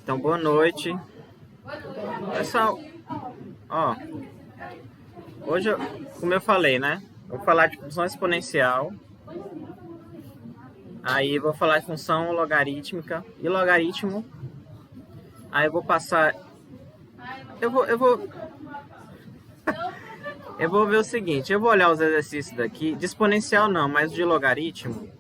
Então, boa noite. Pessoal, ó, hoje, como eu falei, né? Vou falar de função exponencial. Aí vou falar de função logarítmica e logaritmo. Aí eu vou passar. Eu vou ver o seguinte. Eu vou olhar os exercícios daqui. De exponencial não, mas de logaritmo.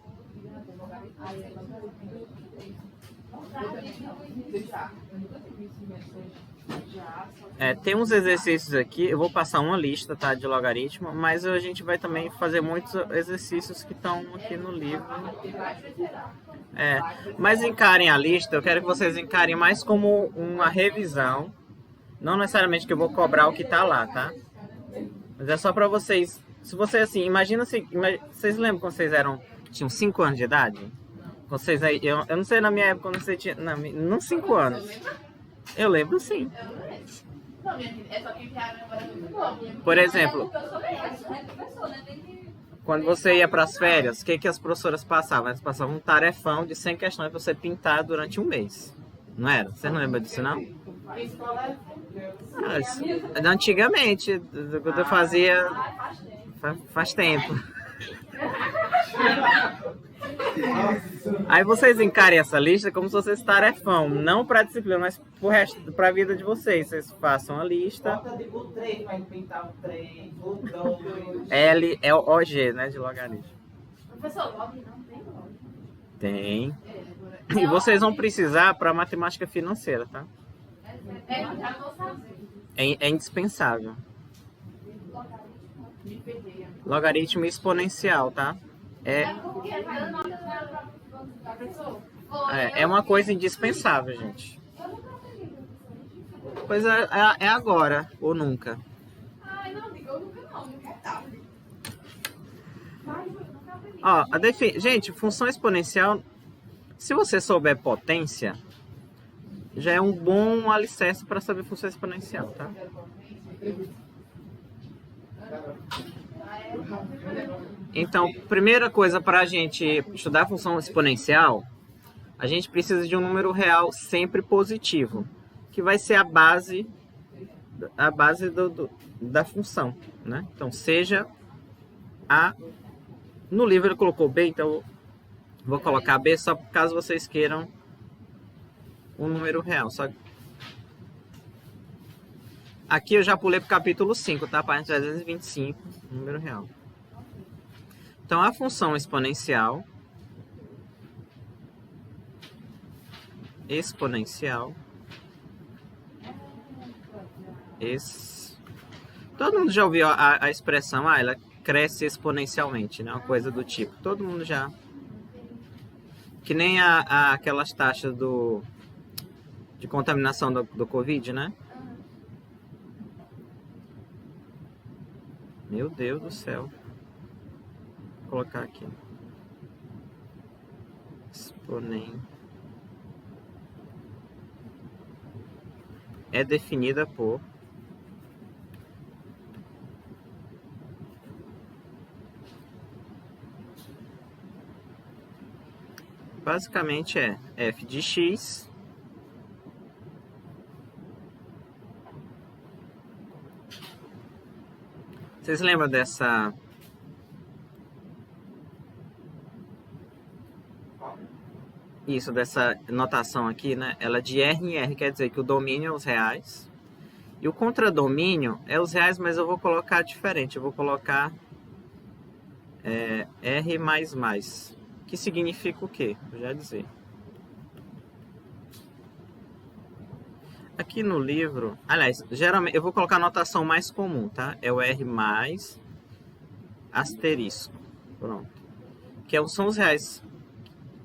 Tem uns exercícios aqui, eu vou passar uma lista, tá, de logaritmo, mas a gente vai também fazer muitos exercícios que estão aqui no livro. Mas encarem a lista, eu quero que vocês encarem mais como uma revisão, não necessariamente que eu vou cobrar o que tá lá, tá? Mas é só pra vocês, se você assim, imagina se, vocês lembram quando vocês tinham 5 anos de idade? Vocês aí, eu não sei na minha época quando você tinha, não 5 anos. Eu lembro sim. Por exemplo, quando você ia para as férias, o que as professoras passavam? Elas passavam um tarefão de 100 questões para você pintar durante um mês. Não era? Você não lembra disso, não? Antigamente, quando eu fazia, faz tempo. Aí vocês encarem essa lista como se fosse tarefão, não para disciplina, mas pro resto, para a vida de vocês. Vocês façam a lista. L é o OG, né, de logaritmo. Professor, log não tem log? Tem. E vocês vão precisar para matemática financeira, tá? É indispensável. Logaritmo exponencial, tá? É uma coisa indispensável, gente. Pois é agora, ou nunca. Ó, gente, função exponencial, se você souber potência, já é um bom alicerce para saber função exponencial, tá? Então, primeira coisa para a gente estudar a função exponencial, a gente precisa de um número real sempre positivo, que vai ser a base da função, né? Então, seja a... No livro ele colocou B, então vou colocar B só caso vocês queiram um número real. Só... Aqui eu já pulei para o capítulo 5, tá? Página 325, número real. Então, a função exponencial todo mundo já ouviu a expressão, ela cresce exponencialmente, né? Uma coisa do tipo. Todo mundo já... Que nem aquelas taxas de contaminação do Covid, né? Meu Deus do céu. Vou colocar aqui. É definida por... Basicamente é f de x Vocês lembram dessa... Isso, dessa notação aqui, né? Ela de R em R, quer dizer que o domínio é os reais. E o contradomínio é os reais, mas eu vou colocar diferente. Eu vou colocar R mais mais. Que significa o quê? Vou já dizer. Aqui no livro... Aliás, geralmente eu vou colocar a notação mais comum, tá? É o R mais asterisco. Pronto. Que são os reais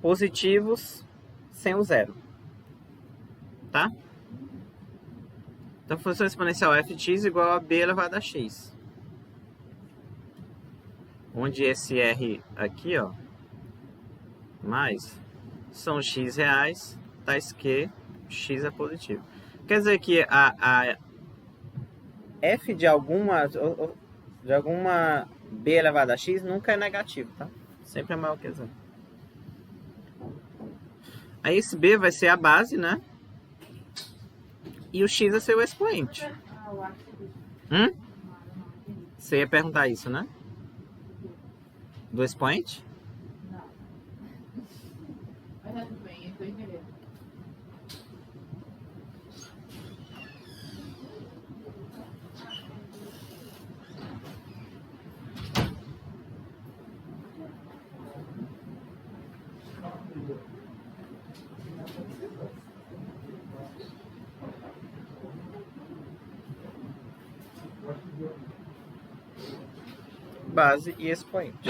positivos sem o zero. Tá? Então, função exponencial f de x igual a b elevado a x. Onde esse R aqui, ó, mais, são x reais, tais que x é positivo. Quer dizer que a f de alguma b elevado a x nunca é negativo, tá? Sempre é maior que zero. Aí esse b vai ser a base, né? e o x é seu expoente. Hum? Você ia perguntar isso, né? Do expoente? Mas tudo bem, eu tô entendendo. Base e expoente.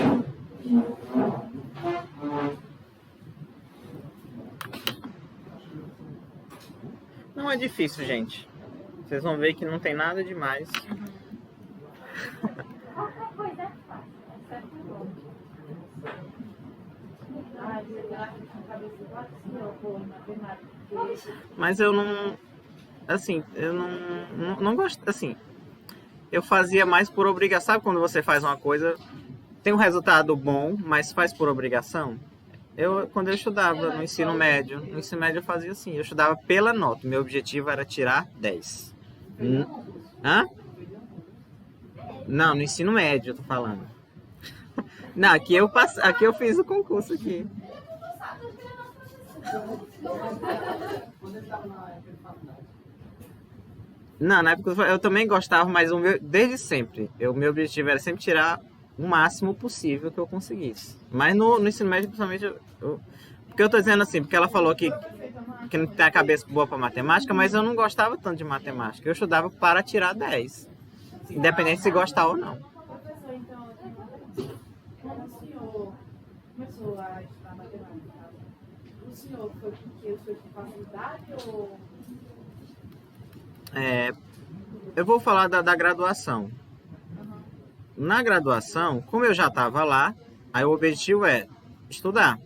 Não é difícil, gente. Vocês vão ver que não tem nada demais. Qualquer coisa é fácil, exceto o nome. Ah, você tá com a cabeça igual assim, eu vou em matemática. Mas eu não. Assim, eu não gosto. Assim, eu fazia mais por obrigação. Sabe quando você faz uma coisa, tem um resultado bom, mas faz por obrigação? Quando eu estudava no ensino médio eu fazia assim, eu estudava pela nota. Meu objetivo era tirar 10. Hã? Não, no ensino médio eu tô falando. Não, aqui eu fiz o concurso aqui. Não, na época eu também gostava, mas desde sempre. Meu objetivo era sempre tirar o máximo possível que eu conseguisse. Mas no ensino médio, principalmente, porque eu tô dizendo assim, porque ela falou que não tem a cabeça boa para matemática, mas eu não gostava tanto de matemática. Eu estudava para tirar 10. Independente se gostar ou não. Professor, então, quando o senhor começou a estudar matemática, o senhor foi porque o senhor tinha facilidade ou... Eu vou falar da graduação. Na graduação, como eu já estava lá, aí o objetivo é estudar.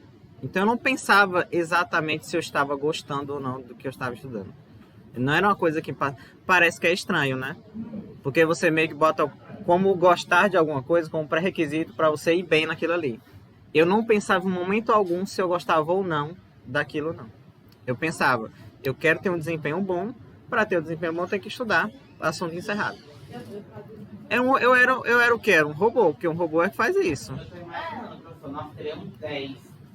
Então eu não pensava exatamente se eu estava gostando ou não do que eu estava estudando. Não era uma coisa que parece que é estranho, né? Porque você meio que bota como gostar de alguma coisa como pré-requisito para você ir bem naquilo ali. Eu não pensava em momento algum se eu gostava ou não daquilo, não. Eu pensava, eu quero ter um desempenho bom, para ter um desempenho bom eu tenho que estudar, assunto encerrado. Eu era o que? Era um robô, porque um robô é que faz isso.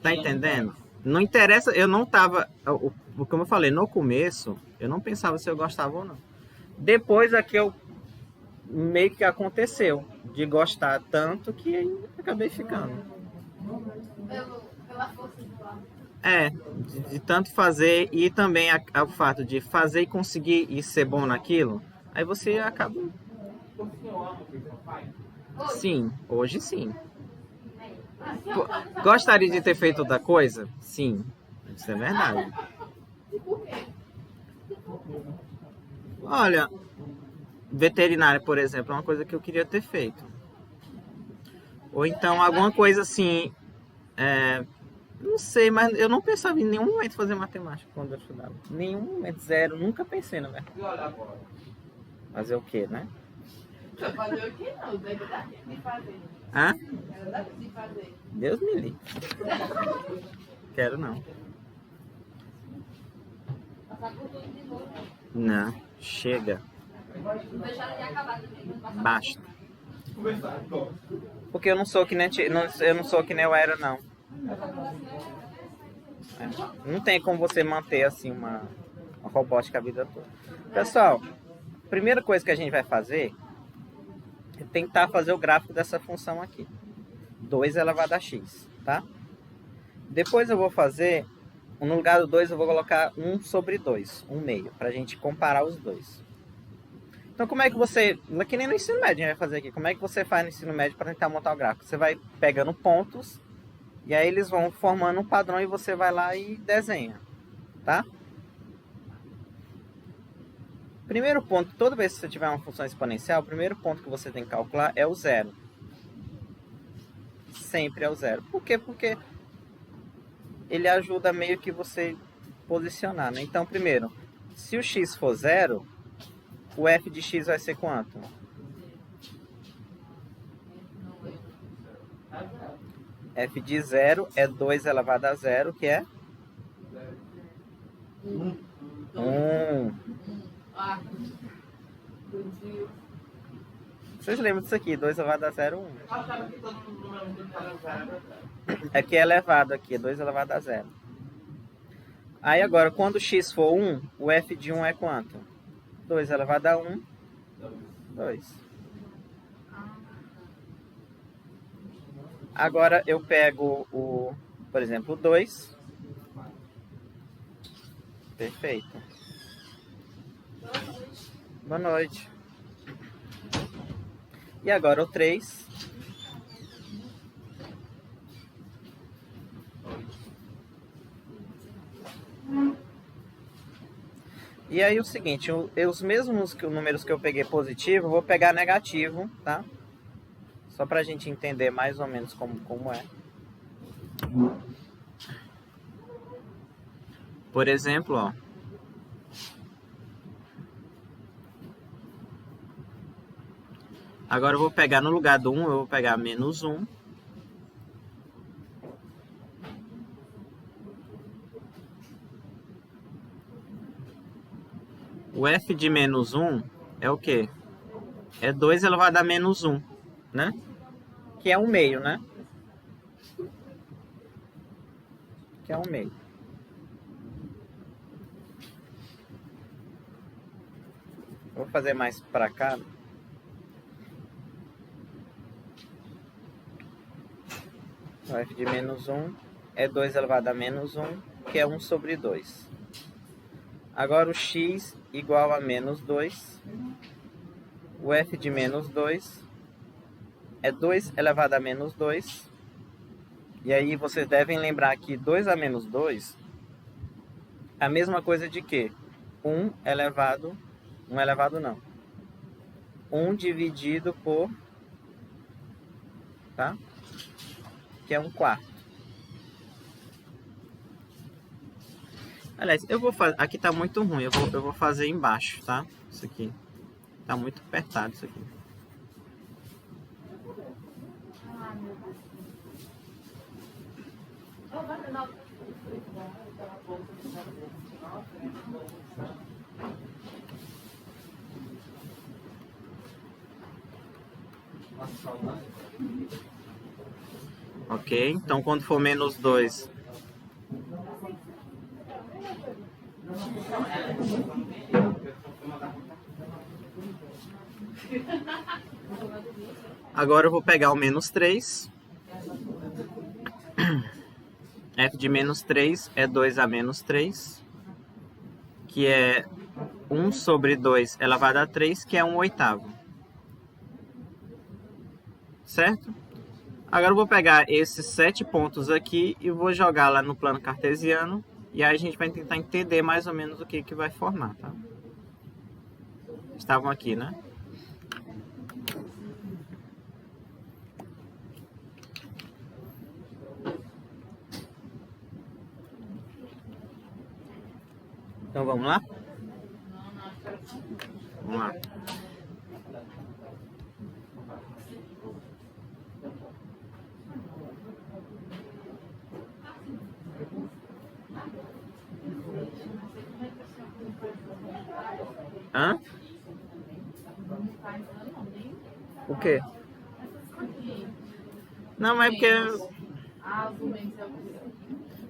Tá entendendo? Não interessa, eu não tava, como eu falei, no começo, eu não pensava se eu gostava ou não. Depois é que eu meio que aconteceu, de gostar tanto que aí acabei ficando. Pela força do ar. De tanto fazer e também o fato de fazer e conseguir e ser bom naquilo, aí você acaba... Sim, hoje sim. Gostaria de ter feito outra coisa? Sim, isso é verdade. Olha, veterinária, por exemplo, é uma coisa que eu queria ter feito. Ou então alguma coisa assim, não sei, mas eu não pensava em nenhum momento fazer matemática quando eu estudava. Nenhum momento, zero, nunca pensei, na verdade. Fazer o quê, né? Fazer o que não? Deve dar tempo de fazer. Hã? Deve dar tempo de fazer. Deus me livre. Quero não. Passar por tudo de novo. Não, chega. Não deixar de acabar também. Basta. Porque eu não sou que nem eu não sou que nem eu era, não. Não tem como você manter assim uma robótica a vida toda. Pessoal, a primeira coisa que a gente vai fazer é tentar fazer o gráfico dessa função aqui. 2 elevado a x, tá? Depois eu vou fazer, no lugar do 2 eu vou colocar 1 sobre 2, 1 meio, pra gente comparar os dois. Então como é que você, que nem no ensino médio a gente vai fazer aqui, como é que você faz no ensino médio para tentar montar o gráfico? Você vai pegando pontos e aí eles vão formando um padrão e você vai lá e desenha, tá? Primeiro ponto, toda vez que você tiver uma função exponencial, o primeiro ponto que você tem que calcular é o zero. Sempre é o zero. Por quê? Porque ele ajuda meio que você posicionar, né? Então, primeiro, se o x for zero, o f de x vai ser quanto? F de 0 é 2 elevado a 0, que é? 1. Vocês lembram disso aqui? 2 elevado a 0, 1. Aqui é elevado aqui, 2 elevado a 0. Aí agora, quando x for 1, o f de 1 é quanto? 2 elevado a 1, 2. Agora eu pego por exemplo, o 2. Perfeito. Boa noite. E agora o 3. E aí o seguinte, os mesmos números que eu peguei positivo, eu vou pegar negativo, tá? Só pra gente entender mais ou menos como é. Por exemplo, ó. Agora eu vou pegar no lugar do 1, eu vou pegar menos 1. O f de menos 1 é o quê? É 2 elevado a menos 1, né? Que é 1 meio, né? Que é 1 meio. Vou fazer mais pra cá. O f de menos 1 é 2 elevado a menos 1, que é 1 sobre 2. Agora o x igual a menos 2. O f de menos 2 é 2 elevado a menos 2. E aí vocês devem lembrar que 2 a menos 2 é a mesma coisa de que 1 elevado... 1 elevado não. 1 dividido por... Tá? Que é 1/4. Aliás, eu vou fazer... Aqui tá muito ruim. Eu vou fazer embaixo, tá? Isso aqui. Tá muito apertado isso aqui. Ok, então quando for menos 2... Agora eu vou pegar o menos 3. F de menos 3 é 2 a menos 3, que é 1 sobre 2 elevado a 3, que é 1/8. Certo? Agora eu vou pegar esses 7 pontos aqui e vou jogar lá no plano cartesiano. E aí a gente vai tentar entender mais ou menos o que vai formar, tá? Estavam aqui, né? Então vamos lá? Vamos lá. Hã? O quê? Não, mas é porque...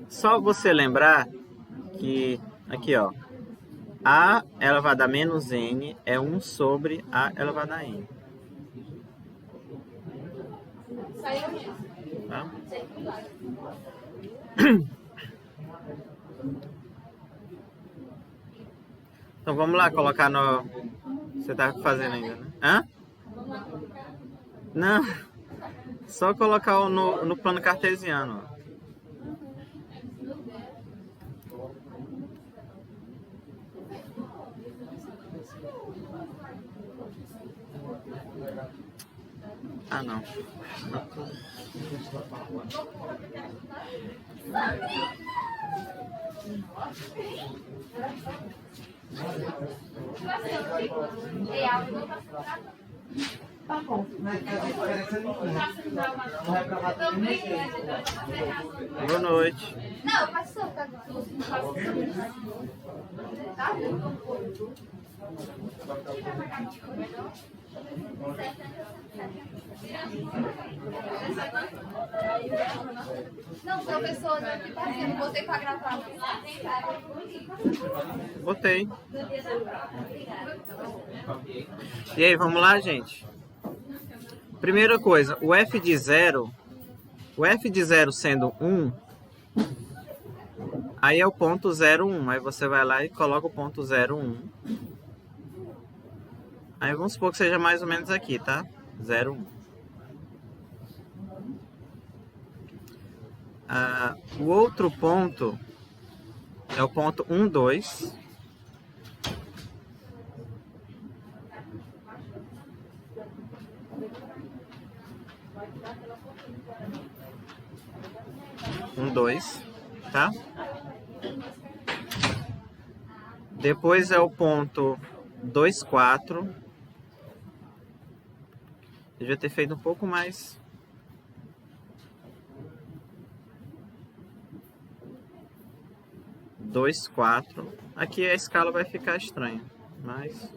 Só você lembrar que... Aqui, ó. A elevado a menos n é 1 sobre A elevado a n. Tá? Então vamos lá colocar no... Você tá fazendo ainda, né? Hã? Não. Só colocar no plano cartesiano. Ó. Ah, não. Tá bom. Boa noite. Não, passou agora. Não, professor, tipo assim, não botei pra gravar. Botei. E aí, vamos lá, gente? Primeira coisa, o f de 0 sendo 1, aí é o ponto 0,1. Aí você vai lá e coloca o ponto 0,1. Aí vamos supor que seja mais ou menos aqui, tá? 0,1. O outro ponto é o ponto 1, 2. Um, 2, tá? Depois é o ponto 2, 4. Devia ter feito um pouco mais. 2, 4. Aqui a escala vai ficar estranha, mas...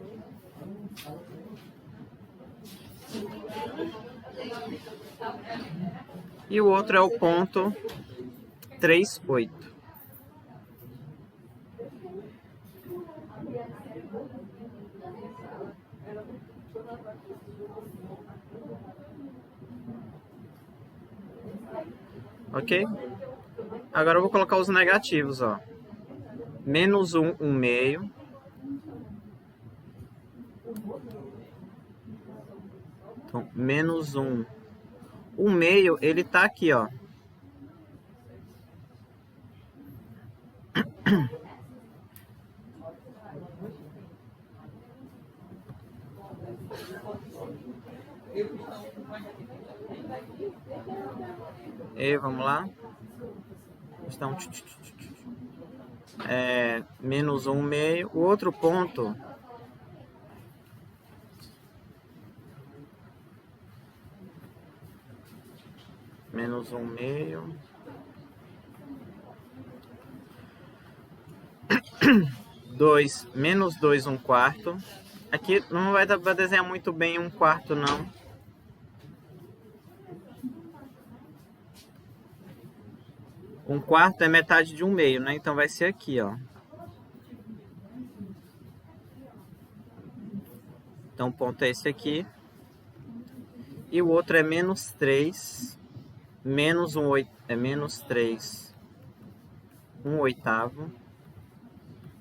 E o outro é o ponto 3, 8. Ok? Agora eu vou colocar os negativos, ó. Menos 1, 1 meio. Então, menos 1. 1 meio, ele tá aqui, ó. E vamos lá. Então, menos 1 meio. O outro ponto menos 1 meio. Menos 2, 1 quarto. Aqui não vai dar para desenhar muito bem 1 quarto, não. Um quarto é metade de 1 meio, né? Então vai ser aqui, ó. Então o ponto é esse aqui. E o outro é menos 3. Menos 1 oitavo. É menos 3. 1 oitavo.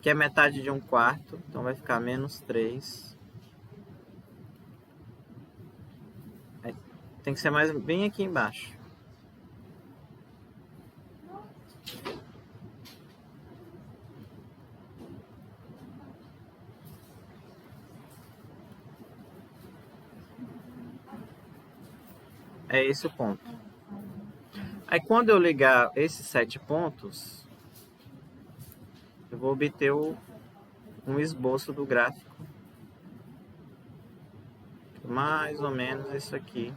Que é metade de 1 quarto. Então vai ficar menos 3. Aí, tem que ser mais bem aqui embaixo. É esse o ponto. Aí quando eu ligar esses 7 pontos, eu vou obter um esboço do gráfico. Mais ou menos isso aqui.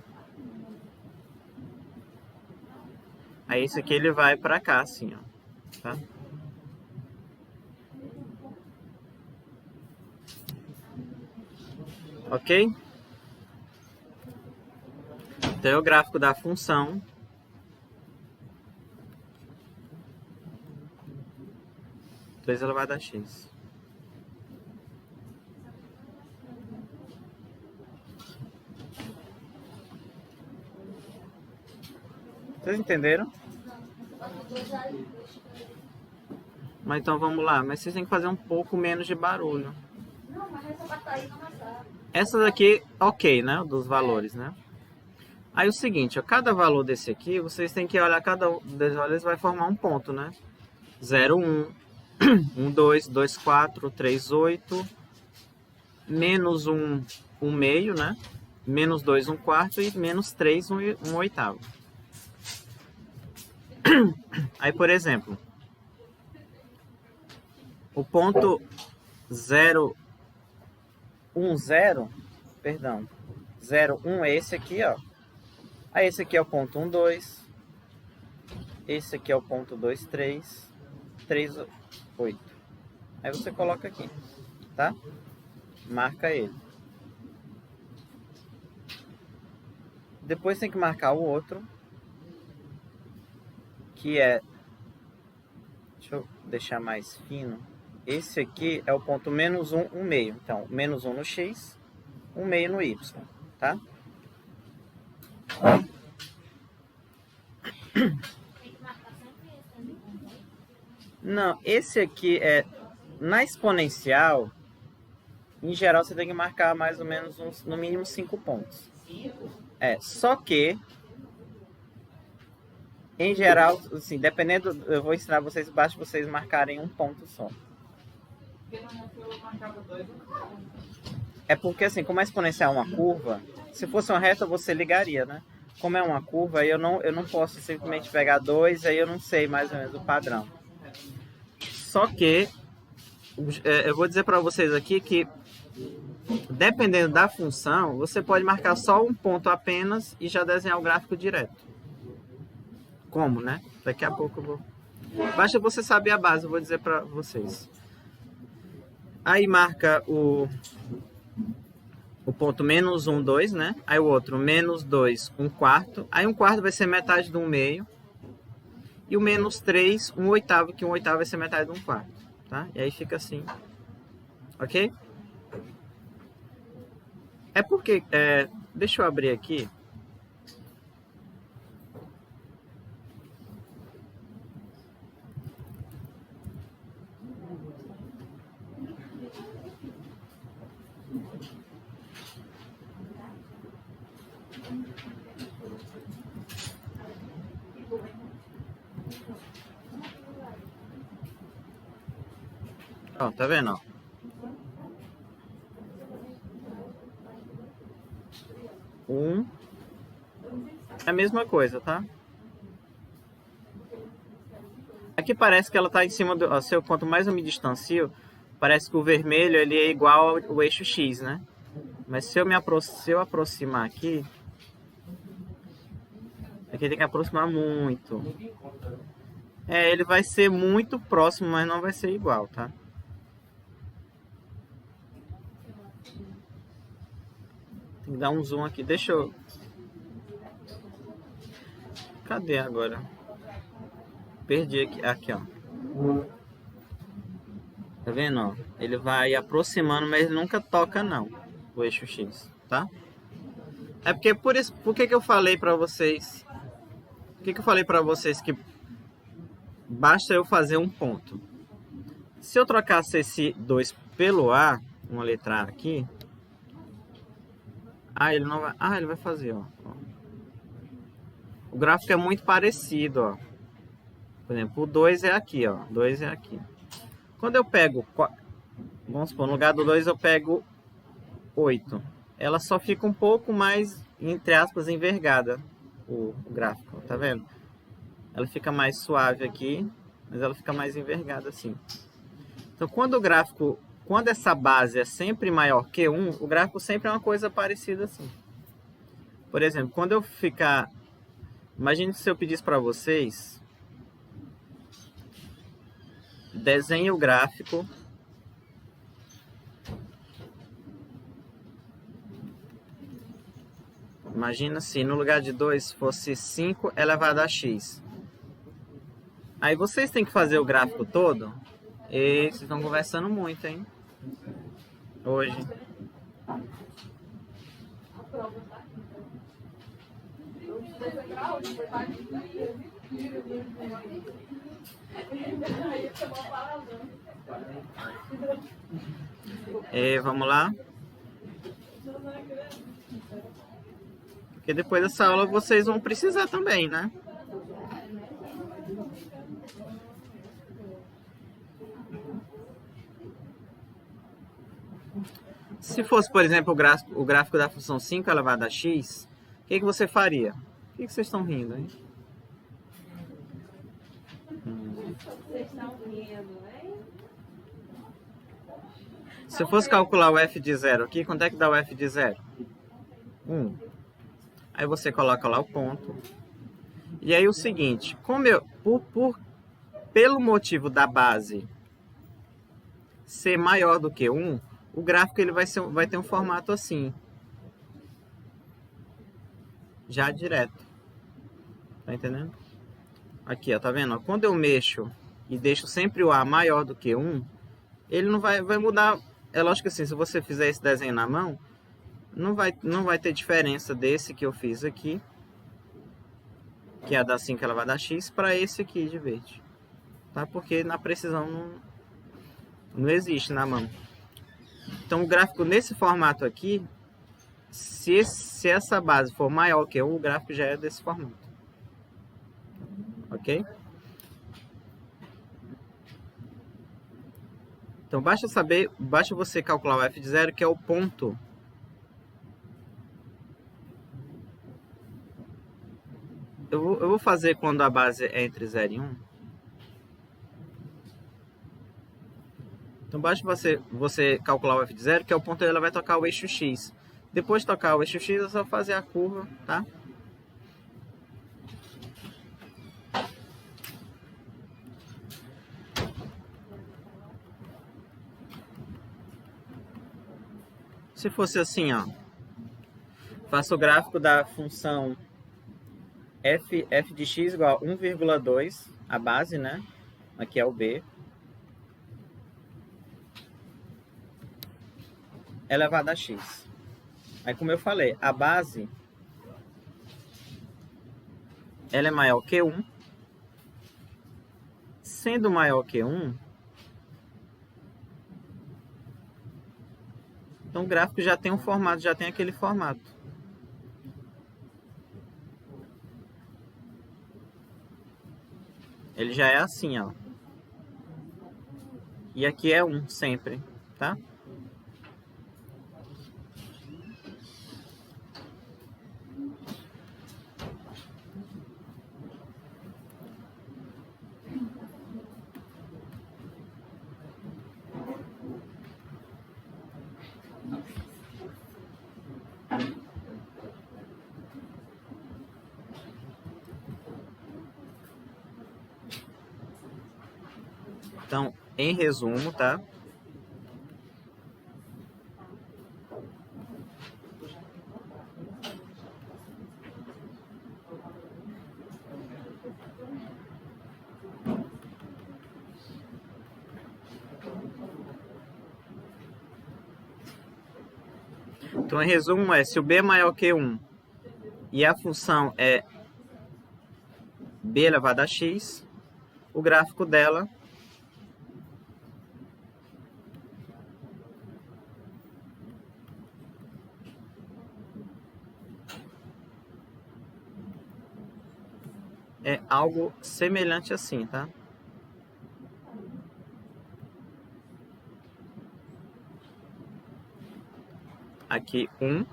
Aí esse aqui ele vai pra cá, assim, ó. Tá? Ok? Então é o gráfico da função. Três elevado a x. Vocês entenderam? Mas então vamos lá. Mas vocês têm que fazer um pouco menos de barulho. Não, mas essa batalha não é. Essa daqui, ok, né? Dos valores, né? Aí o seguinte, ó, cada valor desse aqui, vocês têm que olhar, cada um desses valores vai formar um ponto, né? 0, 1, 1, 2, 2, 4, 3, 8, menos 1, 1 meio, né? Menos 2, 1 quarto e menos 3, 1 oitavo. Aí, por exemplo, o ponto 0, 1, 0, perdão, 0, 1 é esse aqui, ó. Aí esse aqui é o ponto 1, 2. Esse aqui é o ponto 2, 3. 3, 8. Aí você coloca aqui, tá? Marca ele. Depois tem que marcar o outro, que é... Deixa eu deixar mais fino. Esse aqui é o ponto menos 1, 1 meio. Então, menos 1 no X, 1 meio no Y, tá? Não, esse aqui é... Na exponencial, em geral, você tem que marcar mais ou menos no mínimo 5 pontos. Só que, em geral, assim, dependendo, eu vou ensinar vocês, basta vocês marcarem um ponto só. É porque, assim, como a exponencial é uma curva, se fosse uma reta, você ligaria, né? Como é uma curva, aí eu não posso simplesmente pegar 2, aí eu não sei mais ou menos o padrão. Só que, eu vou dizer para vocês aqui que, dependendo da função, você pode marcar só um ponto apenas e já desenhar o gráfico direto. Como, né? Daqui a pouco eu vou... Basta você saber a base, eu vou dizer para vocês. Aí marca o ponto menos 1, 2, né? Aí o outro, menos 2, 1 quarto. Aí 1 quarto vai ser metade de 1 meio. E o menos 3, 1 oitavo, que 1 oitavo vai ser metade de 1 quarto. Tá? E aí fica assim. Ok? É porque... deixa eu abrir aqui. Ó, tá vendo, ó? É a mesma coisa, tá? Aqui parece que ela tá em cima do... Ó, quanto mais eu me distancio, parece que o vermelho ele é igual ao eixo X, né? Mas se eu aproximar aqui... Aqui tem que aproximar muito. Ele vai ser muito próximo, mas não vai ser igual, tá? Tem que dar um zoom aqui. Deixa eu... Cadê agora? Perdi aqui. Aqui, ó. Tá vendo, ó? Ele vai aproximando, mas ele nunca toca, não. O eixo X, tá? É porque por isso... Por que eu falei pra vocês... Por que eu falei pra vocês que... Basta eu fazer um ponto. Se eu trocasse esse 2 pelo A, uma letra A aqui... ele não vai... ele vai fazer, ó. O gráfico é muito parecido, ó. Por exemplo, o 2 é aqui, ó. 2 é aqui. Quando eu pego... Vamos supor, no lugar do 2 eu pego 8. Ela só fica um pouco mais, entre aspas, envergada. O gráfico, tá vendo? Ela fica mais suave aqui, mas ela fica mais envergada assim. Então, quando o gráfico... Quando essa base é sempre maior que 1, o gráfico sempre é uma coisa parecida assim. Por exemplo, quando eu ficar... Imagine se eu pedisse para vocês... Desenhe o gráfico... Imagina se no lugar de 2 fosse 5 elevado a x. Aí vocês têm que fazer o gráfico todo. E vocês estão conversando muito, hein? Hoje. Vamos lá. Porque depois dessa aula vocês vão precisar também, né? Se fosse, por exemplo, o gráfico da função 5 elevado a x, o que você faria? Por que vocês estão rindo, hein? Vocês estão rindo, né? Se eu fosse calcular o f de 0 aqui, quanto é que dá o f de 0? 1. Aí você coloca lá o ponto. E aí o seguinte, como pelo motivo da base ser maior do que 1, o gráfico ele vai ter um formato assim. Já direto. Tá entendendo? Aqui, ó, tá vendo? Quando eu mexo e deixo sempre o A maior do que 1, ele não vai mudar. É lógico que assim, se você fizer esse desenho na mão, não vai ter diferença desse que eu fiz aqui, que é da 5 elevado a x, para esse aqui de verde. Tá? Porque na precisão não existe na mão. Então o gráfico nesse formato aqui, se essa base for maior que 1, o gráfico já é desse formato. Ok? Então basta você calcular o f de 0, que é o ponto. Eu vou fazer quando a base é entre 0 e 1. Então basta você calcular o f de 0, que é o ponto onde ela vai tocar o eixo x. Depois de tocar o eixo x, é só fazer a curva, tá? Se fosse assim, ó, faço o gráfico da função f de x igual a 1,2, a base, né? Aqui é o b, elevado a x. Aí, como eu falei, a base ela é maior que 1. Sendo maior que 1, então o gráfico já tem um formato, já tem aquele formato. Ele já é assim, ó. E aqui é 1 sempre, tá? Então, em resumo, tá? Então, em resumo, se o b é maior que 1 e a função é b elevado a x, o gráfico dela é algo semelhante assim, tá? Aqui 1.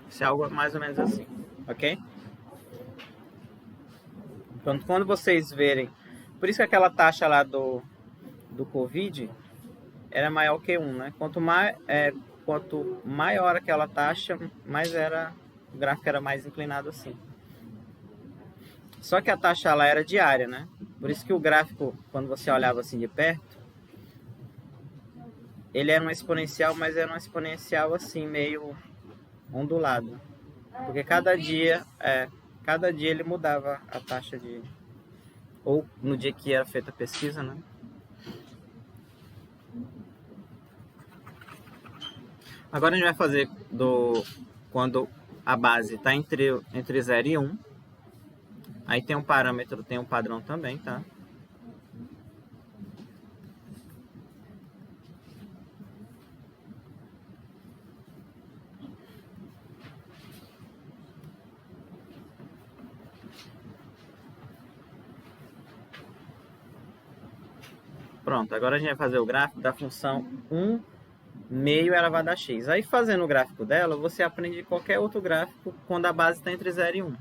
Isso é algo mais ou menos assim, ok? Então, quando vocês verem... Por isso que aquela taxa lá do Covid era maior que 1, né? Quanto maior aquela taxa, mais o gráfico era mais inclinado assim. Só que a taxa lá era diária, né? Por isso que o gráfico, quando você olhava assim de perto, ele era uma exponencial, mas era uma exponencial assim, meio ondulado. Porque cada dia ele mudava a taxa de... Ou no dia que era feita a pesquisa, né? Agora a gente vai fazer quando a base está entre 0 e 1. Aí tem um parâmetro, tem um padrão também, tá? Pronto, agora a gente vai fazer o gráfico da função 1 meio elevado a x. Aí fazendo o gráfico dela, você aprende qualquer outro gráfico quando a base está entre 0 e 1.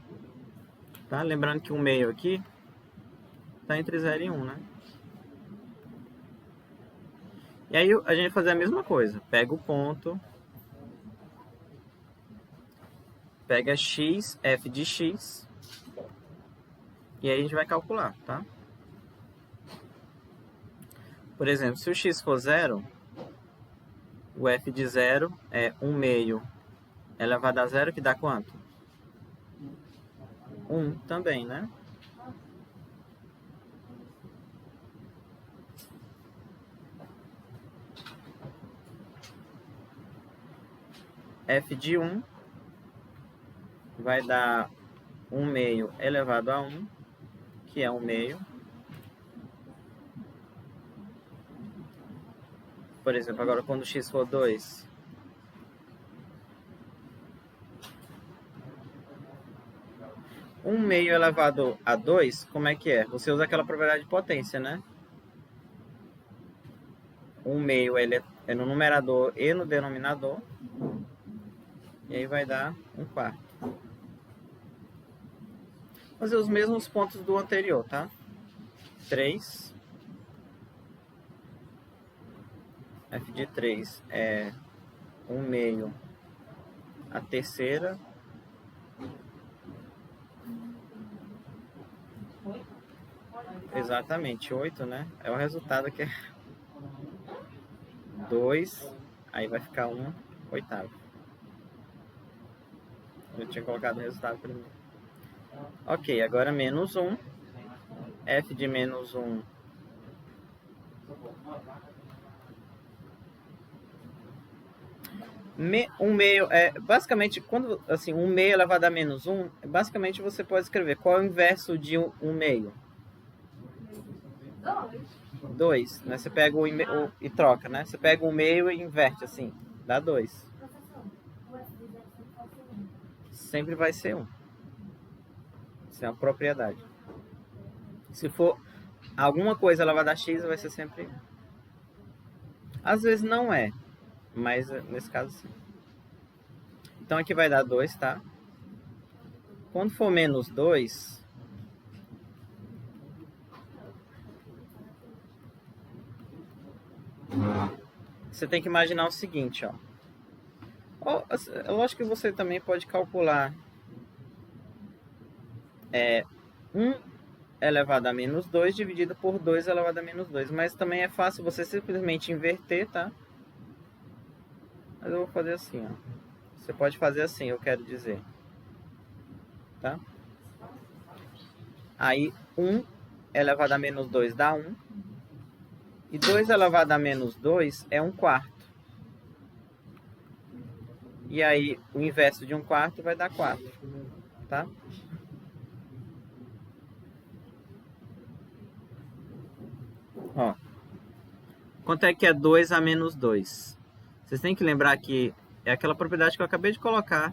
Tá? Lembrando que o meio aqui está entre 0 e 1, né? E aí a gente vai fazer a mesma coisa. Pega o ponto, pega x, f de x, e aí a gente vai calcular, tá? Por exemplo, se o x for 0, o f de 0 é 1 meio elevado a 0, que dá quanto? 1 também, né? F de 1 vai dar 1 meio elevado a 1, que é 1 meio. Por exemplo, agora quando x for 2, um meio elevado a 2, como é que é? Você usa aquela propriedade de potência, né? 1 meio ele é no numerador e no denominador. E aí vai dar 1 quarto. Fazer os mesmos pontos do anterior, tá? 3. F de 3 é 1 meio a terceira. Exatamente, 8, né? É o resultado que é 2, aí vai ficar 1 oitavo. Eu tinha colocado o resultado primeiro. Ok, agora menos 1. F de menos 1 um meio é basicamente quando assim 1 meio elevado a menos 1, basicamente você pode escrever qual é o inverso de 1 meio. 2, né? Você pega e troca, né? Você pega o meio e inverte assim, dá 2. Sempre vai ser 1. Isso é uma propriedade. Se for alguma coisa elevada a x, vai ser sempre 1. Às vezes não é, mas nesse caso sim. Então aqui vai dar 2, tá? Quando for menos 2, você tem que imaginar o seguinte, ó. Lógico que você também pode calcular 1 elevado a menos 2 dividido por 2 elevado a menos 2. Mas também é fácil você simplesmente inverter, tá? Mas eu vou fazer assim, ó. Você pode fazer assim, eu quero dizer. Tá? Aí 1 elevado a menos 2 dá 1. E 2 elevado a menos 2 é 1 quarto. E aí o inverso de 1 quarto vai dar 4. Tá? Ó. Quanto é que é 2 a menos 2? Vocês têm que lembrar que é aquela propriedade que eu acabei de colocar.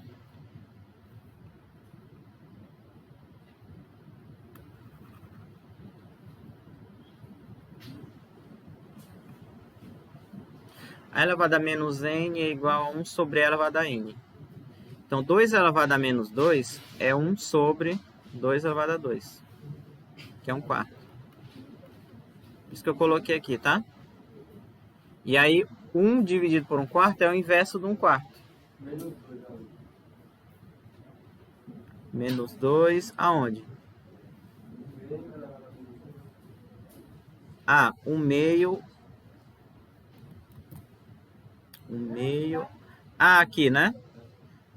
A elevado a menos n é igual a 1 sobre a elevado a n. Então, 2 elevado a menos 2 é 1 sobre 2 elevado a 2, que é 1 quarto. Isso que eu coloquei aqui, tá? E aí, 1 dividido por 1 quarto é o inverso de 1 quarto. Menos 2, aonde? Ah, 1 meio. 1 meio. Ah, aqui, né?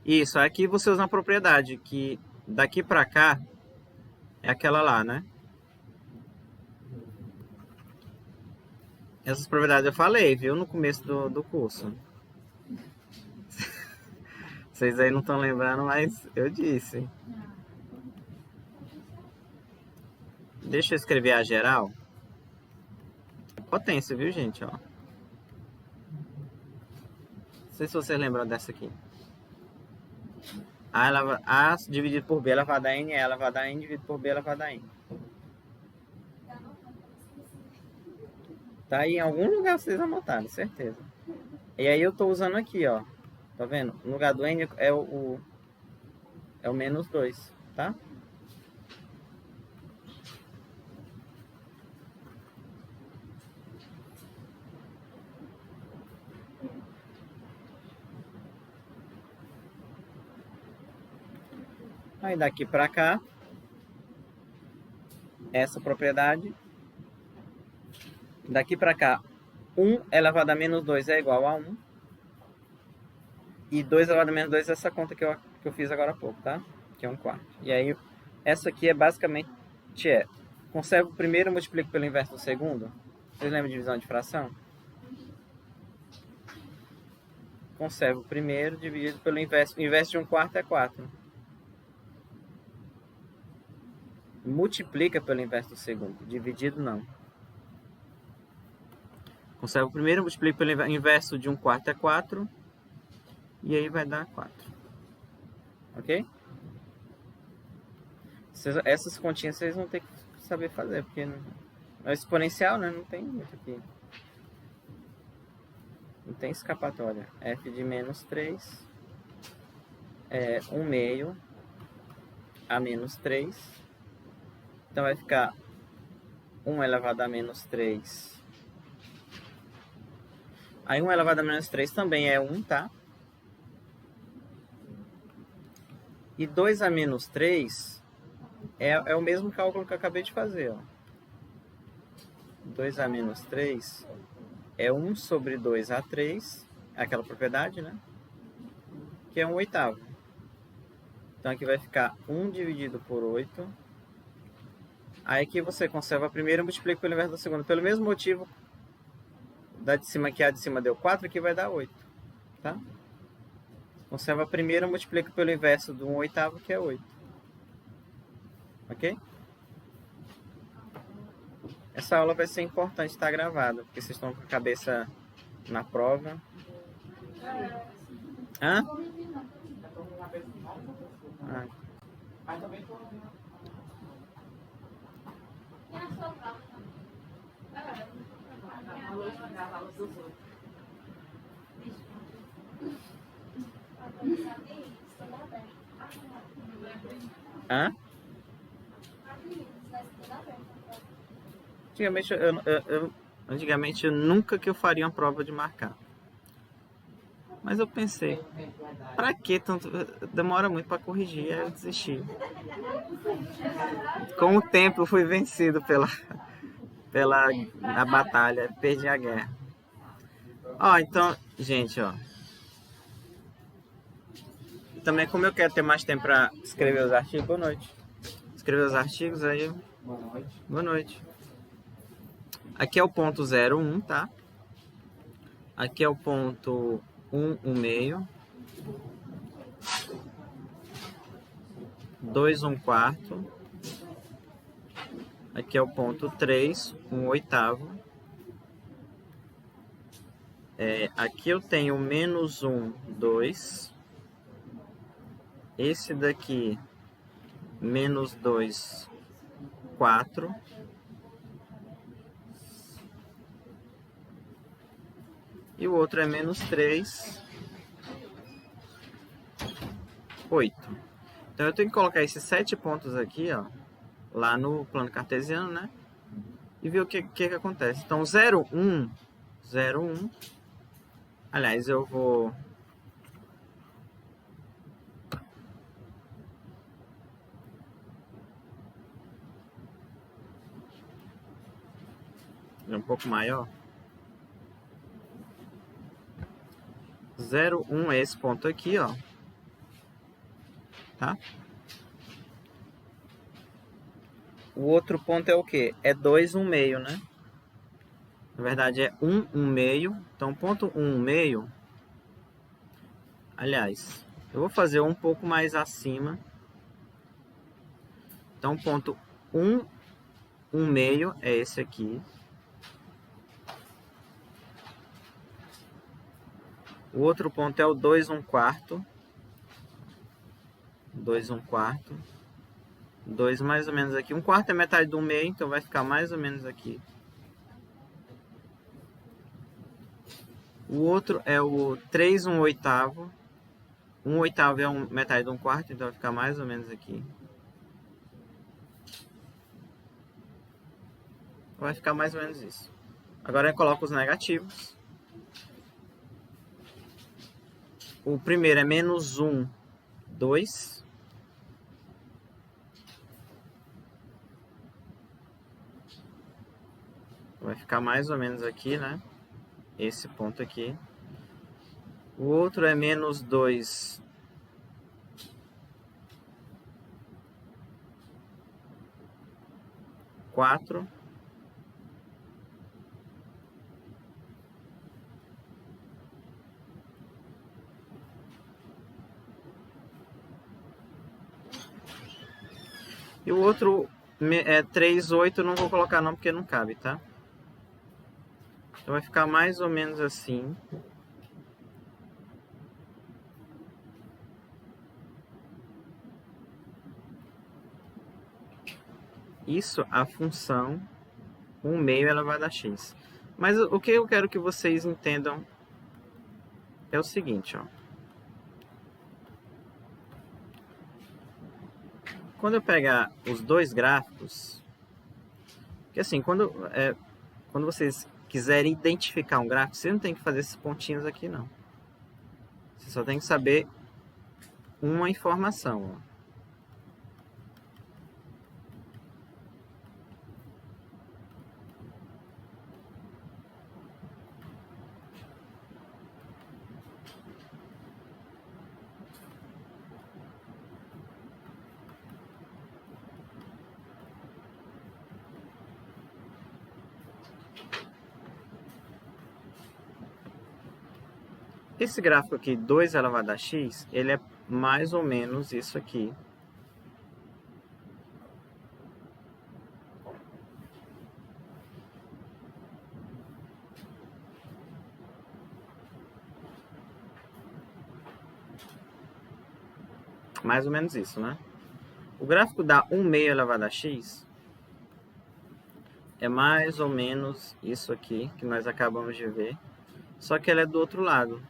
Isso, aqui você usa uma propriedade que daqui pra cá é aquela lá, né? Essas propriedades eu falei, viu? No começo do curso. Vocês aí não estão lembrando, mas eu disse. Deixa eu escrever a geral. Potência, viu, gente? Ó. Não sei se vocês lembram dessa aqui. A dividido por B elevado a N é elevado a N dividido por B elevado a N. Tá aí em algum lugar vocês anotaram, certeza. E aí eu tô usando aqui, ó. Tá vendo? No lugar do N é o menos 2, tá? Aí daqui para cá, essa propriedade. Daqui para cá, 1 elevado a menos 2 é igual a 1. E 2 elevado a menos 2 é essa conta que eu fiz agora há pouco, tá? Que é 1/4. E aí, essa aqui é basicamente conservo o primeiro e multiplico pelo inverso do segundo. Vocês lembram de divisão de fração? Conservo o primeiro dividido pelo inverso. O inverso de 1/4 é 4. Multiplica pelo inverso do segundo. Dividido não. Conservo o primeiro, multiplico pelo inverso de 1/4 é 4. E aí vai dar 4. Ok? Essas continhas vocês vão ter que saber fazer, porque é exponencial, né? Não tem muito aqui. Não tem escapatória. F de menos 3 é 1/2 a menos 3. Então vai ficar 1 elevado a menos 3. Aí 1 elevado a menos 3 também é 1, tá? E 2 a menos 3 é o mesmo cálculo que eu acabei de fazer, ó. 2 a menos 3 é 1 sobre 2 a 3, aquela propriedade, né? Que é 1/8. Então aqui vai ficar 1 dividido por 8. Aí aqui você conserva a primeira e multiplica pelo inverso da segunda. Pelo mesmo motivo, da de cima que a de cima deu 4, aqui vai dar 8, tá? Conserva a primeira e multiplica pelo inverso do 1/8, que é 8. Ok? Essa aula vai ser importante estar gravada, porque vocês estão com a cabeça na prova. Hã? Ah. Hã? Antigamente eu nunca que eu faria uma prova de marcar. Mas eu pensei, pra que tanto? Demora muito pra corrigir, aí eu desisti. Com o tempo eu fui vencido pela a batalha, perdi a guerra. Ó, então, gente, ó. Também como eu quero ter mais tempo pra escrever os artigos, boa noite. Escrever os artigos aí. Boa noite. Boa noite. Aqui é o ponto 0,1, tá? Aqui é o ponto 1, 1/2. 2, 1/4. Aqui é o ponto 3, 1/8. Aqui eu tenho menos 1, 2. Esse daqui, menos 2, 4. E o outro é menos 3, 8. Então eu tenho que colocar esses 7 pontos aqui, ó, lá no plano cartesiano, né? E ver o que acontece. Então 0, 1, 0, 1. Aliás, eu vou... É um pouco maior. 0, 1 é esse ponto aqui, ó. Tá? O outro ponto é o quê? É 2, 1/2, né? Na verdade é 1, 1/2. Então, ponto 1, 1/2. Aliás, eu vou fazer um pouco mais acima. Então, ponto 1, 1/2 é esse aqui. O outro ponto é o 2, 1/4. 2, 1/4. 2 mais ou menos aqui. 1/4 é metade do 1/2, então vai ficar mais ou menos aqui. O outro é o 3, 1/8. 1/8 é metade do 1/4, então vai ficar mais ou menos aqui. Vai ficar mais ou menos isso. Agora eu coloco os negativos. O primeiro é menos 1, 2. Vai ficar mais ou menos aqui, né? Esse ponto aqui. O outro é menos 2, 4. E o outro é 3, 8, não vou colocar não, porque não cabe, tá? Então vai ficar mais ou menos assim. Isso a função 1/2 elevado a x. Mas o que eu quero que vocês entendam é o seguinte, ó. Quando eu pegar os dois gráficos, porque assim, quando vocês quiserem identificar um gráfico, você não tem que fazer esses pontinhos aqui, não. Você só tem que saber uma informação, ó. Esse gráfico aqui, 2 elevado a x, ele é mais ou menos isso aqui. Mais ou menos isso, né? O gráfico da 1/2 elevado a x é mais ou menos isso aqui, que nós acabamos de ver. Só que ele é do outro lado.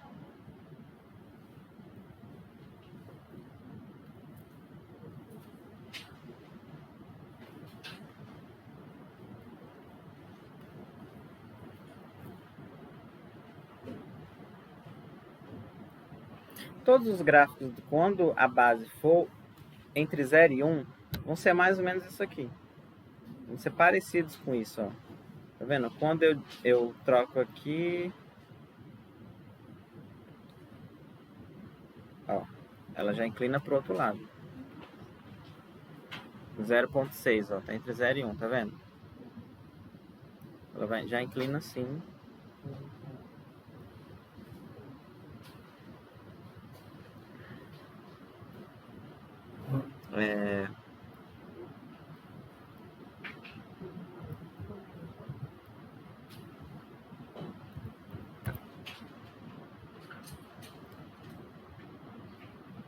Todos os gráficos, quando a base for entre 0 e 1, vão ser mais ou menos isso aqui. Vão ser parecidos com isso, ó. Tá vendo? Quando eu troco aqui, ó, ela já inclina pro outro lado. 0,6, ó, tá entre 0 e 1, tá vendo? Ela já inclina assim.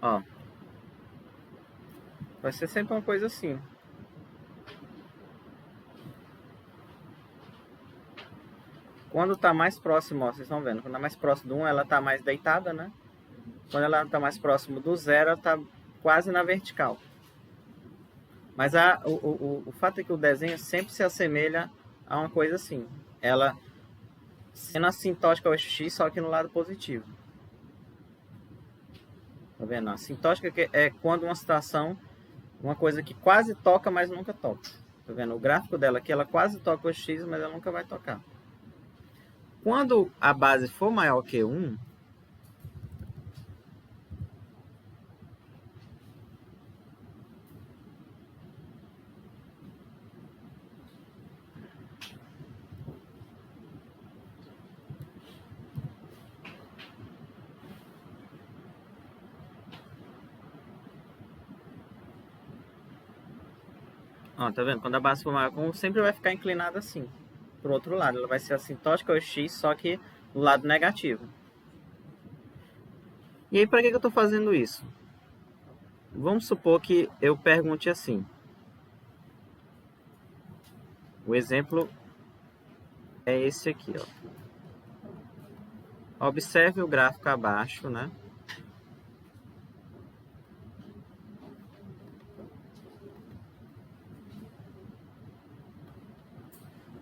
Ó, vai ser sempre uma coisa assim. Quando tá mais próximo, ó, vocês estão vendo, quando tá mais próximo do 1, ela tá mais deitada, né? Quando ela tá mais próximo do 0, ela tá quase na vertical. Mas o fato é que o desenho sempre se assemelha a uma coisa assim. Ela sendo assintótica ao x, só que no lado positivo. Tá vendo? A assintótica é quando uma situação, uma coisa que quase toca, mas nunca toca. Tá vendo? O gráfico dela aqui, ela quase toca o x, mas ela nunca vai tocar. Quando a base for maior que 1, ó, tá vendo? Quando a base for maior que 1, sempre vai ficar inclinada assim, pro outro lado. Ela vai ser assintótica ao x, só que no lado negativo. E aí, para que eu estou fazendo isso? Vamos supor que eu pergunte assim. O exemplo é esse aqui, ó. Observe o gráfico abaixo, né?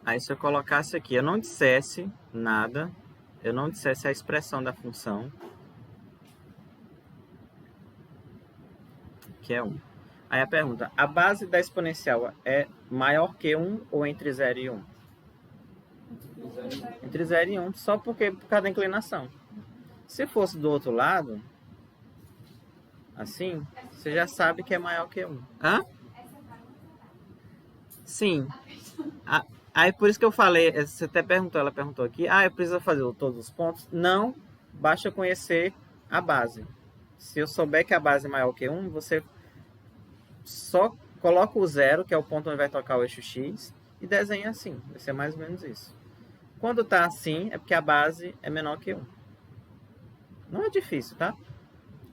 Aí se eu colocasse aqui, eu não dissesse nada, eu não dissesse a expressão da função, que é 1. Aí a pergunta, a base da exponencial é maior que 1 ou entre 0 e 1? Entre 0 e 1, só porque por causa da inclinação. Se fosse do outro lado, assim, você já sabe que é maior que 1. Hã? Sim. Aí por isso que eu falei, você até perguntou, ela perguntou aqui, eu preciso fazer todos os pontos? Não, basta conhecer a base. Se eu souber que a base é maior que 1, você só coloca o 0, que é o ponto onde vai tocar o eixo X, e desenha assim. Vai ser mais ou menos isso. Quando tá assim, é porque a base é menor que 1. Não é difícil, tá?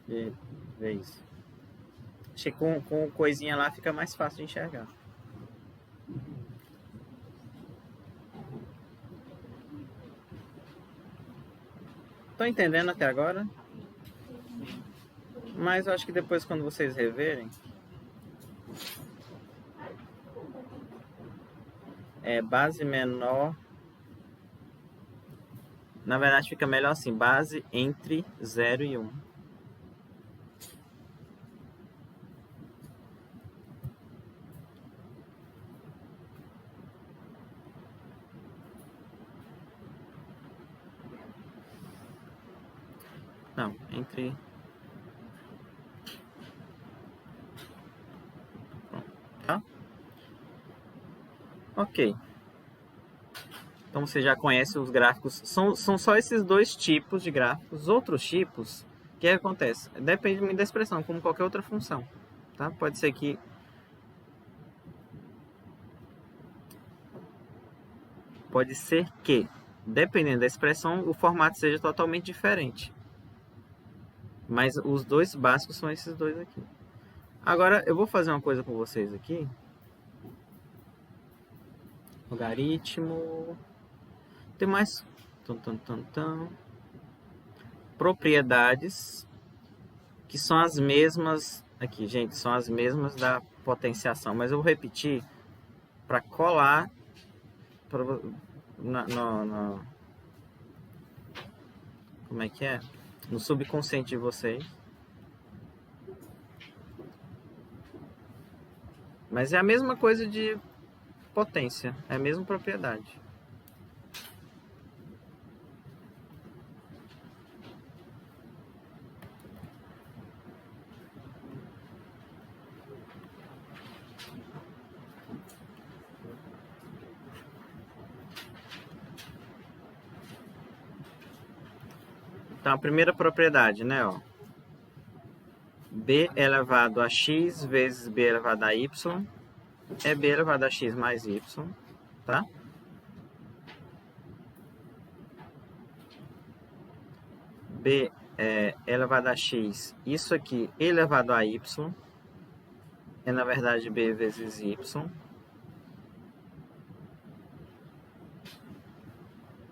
De ver isso. Acho que com coisinha lá fica mais fácil de enxergar. Tô entendendo até agora? Mas eu acho que depois, quando vocês reverem, base menor. Na verdade, fica melhor assim: base entre 0 e 1. Não, entre. Tá? Ok. Então você já conhece os gráficos. São só esses dois tipos de gráficos. Outros tipos, o que acontece? Depende muito da expressão, como qualquer outra função. Tá? Pode ser que dependendo da expressão, o formato seja totalmente diferente. Mas os dois básicos são esses dois aqui. Agora eu vou fazer uma coisa com vocês aqui. Logaritmo. Tem mais propriedades que são as mesmas aqui, gente, são as mesmas da potenciação, mas eu vou repetir para colar como é que é? No subconsciente de vocês. Mas é a mesma coisa de potência, é a mesma propriedade. Então, a primeira propriedade, né, ó. B elevado a x vezes b elevado a y é b elevado a x mais y, tá? B elevado a x, isso aqui elevado a y, é na verdade b vezes y.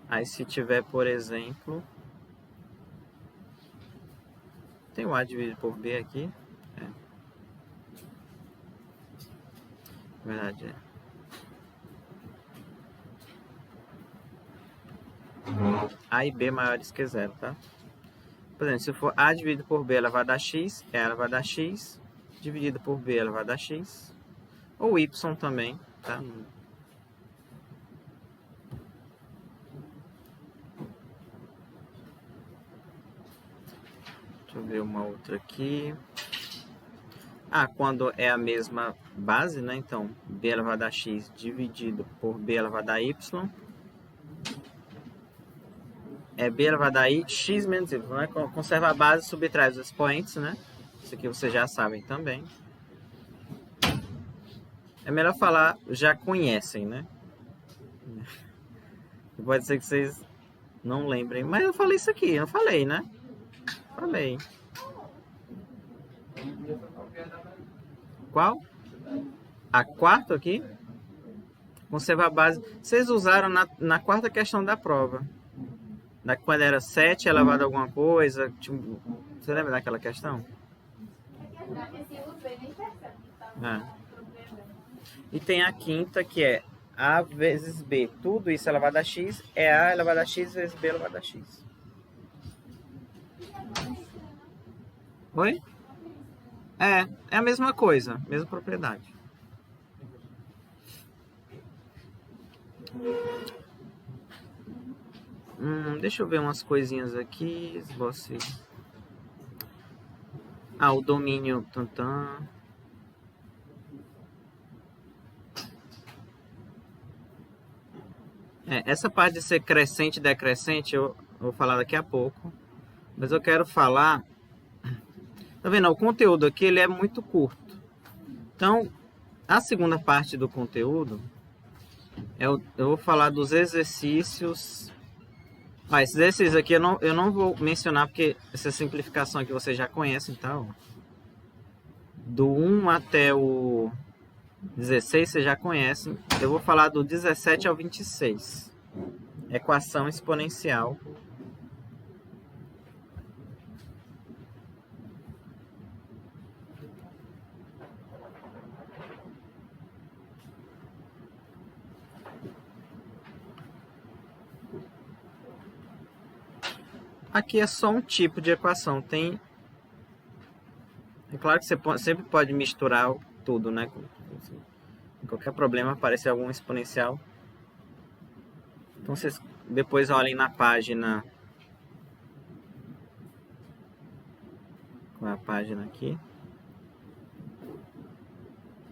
Aí se tiver, por exemplo, tem o a dividido por b aqui. Na verdade A e b maiores que zero, tá? Por exemplo, se for a dividido por b elevado a x, é a elevado a x, dividido por b elevado a x, ou y também, tá? Deixa eu ver uma outra aqui. Quando é a mesma base, né? Então, b elevado a x dividido por b elevado a y é b elevado a i, x menos y, né? Conserva a base, subtrai os expoentes, né? Isso aqui vocês já sabem também. É melhor falar, já conhecem, né? Pode ser que vocês não lembrem, mas eu falei isso aqui, eu falei, né? Falei. Qual? A quarta aqui? Conserva a base. Vocês usaram na quarta questão da prova. Quando era 7 elevado a alguma coisa. Tipo, você lembra daquela questão? E tem a quinta, que é a vezes b. Tudo isso elevado a x é a elevado a x vezes b elevado a x. Oi? É a mesma coisa, mesma propriedade. Deixa eu ver umas coisinhas aqui. Você... o domínio. Tantan. Essa parte de ser crescente e decrescente eu vou falar daqui a pouco. Mas eu quero falar... Tá vendo? O conteúdo aqui ele é muito curto. Então, a segunda parte do conteúdo... Eu vou falar dos exercícios... esses exercícios aqui eu não vou mencionar porque essa simplificação aqui vocês já conhecem, então. Do 1 até o 16 vocês já conhecem. Eu vou falar do 17 ao 26. Equação exponencial. Aqui é só um tipo de equação. É claro que você sempre pode misturar tudo, né? Qualquer problema aparecer algum exponencial. Então vocês depois olhem na página. Qual é a página aqui?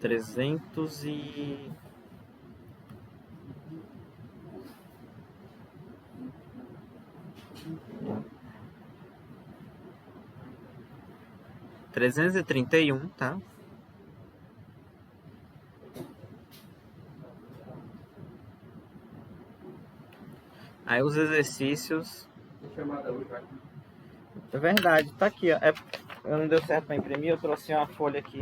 300 e... 331, tá? Aí os exercícios... É verdade, tá aqui, ó. Não deu certo para imprimir, eu trouxe uma folha aqui.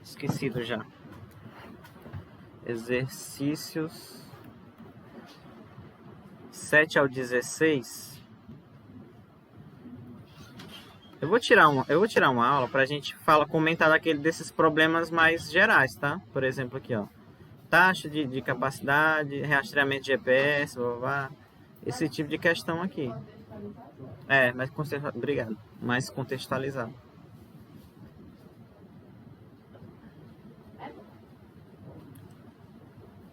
Esquecido já. Exercícios 7 ao 16. Eu vou tirar uma aula pra gente comentar desses problemas mais gerais, tá? Por exemplo, aqui, ó. Taxa de capacidade, rastreamento de GPS, blá, blá, blá. Esse tipo de questão aqui. Obrigado. Mais contextualizado.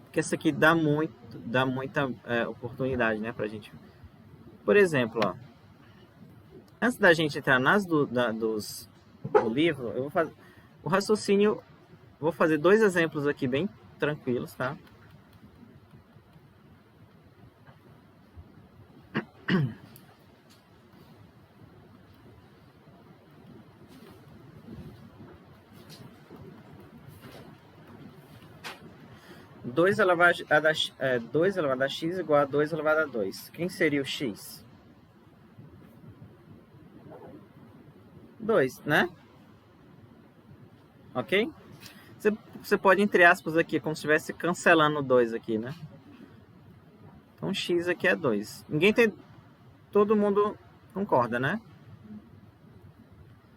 Porque isso aqui dá muita oportunidade, né, pra gente. Por exemplo, ó, antes da gente entrar do livro, eu vou fazer o raciocínio. Vou fazer 2 exemplos aqui bem tranquilos, tá? Dois elevado a x igual a 2 elevado a 2. Quem seria o x? 2, né? Ok? Você pode, entre aspas, aqui, como se estivesse cancelando 2 aqui, né? Então, x aqui é 2. Todo mundo concorda, né?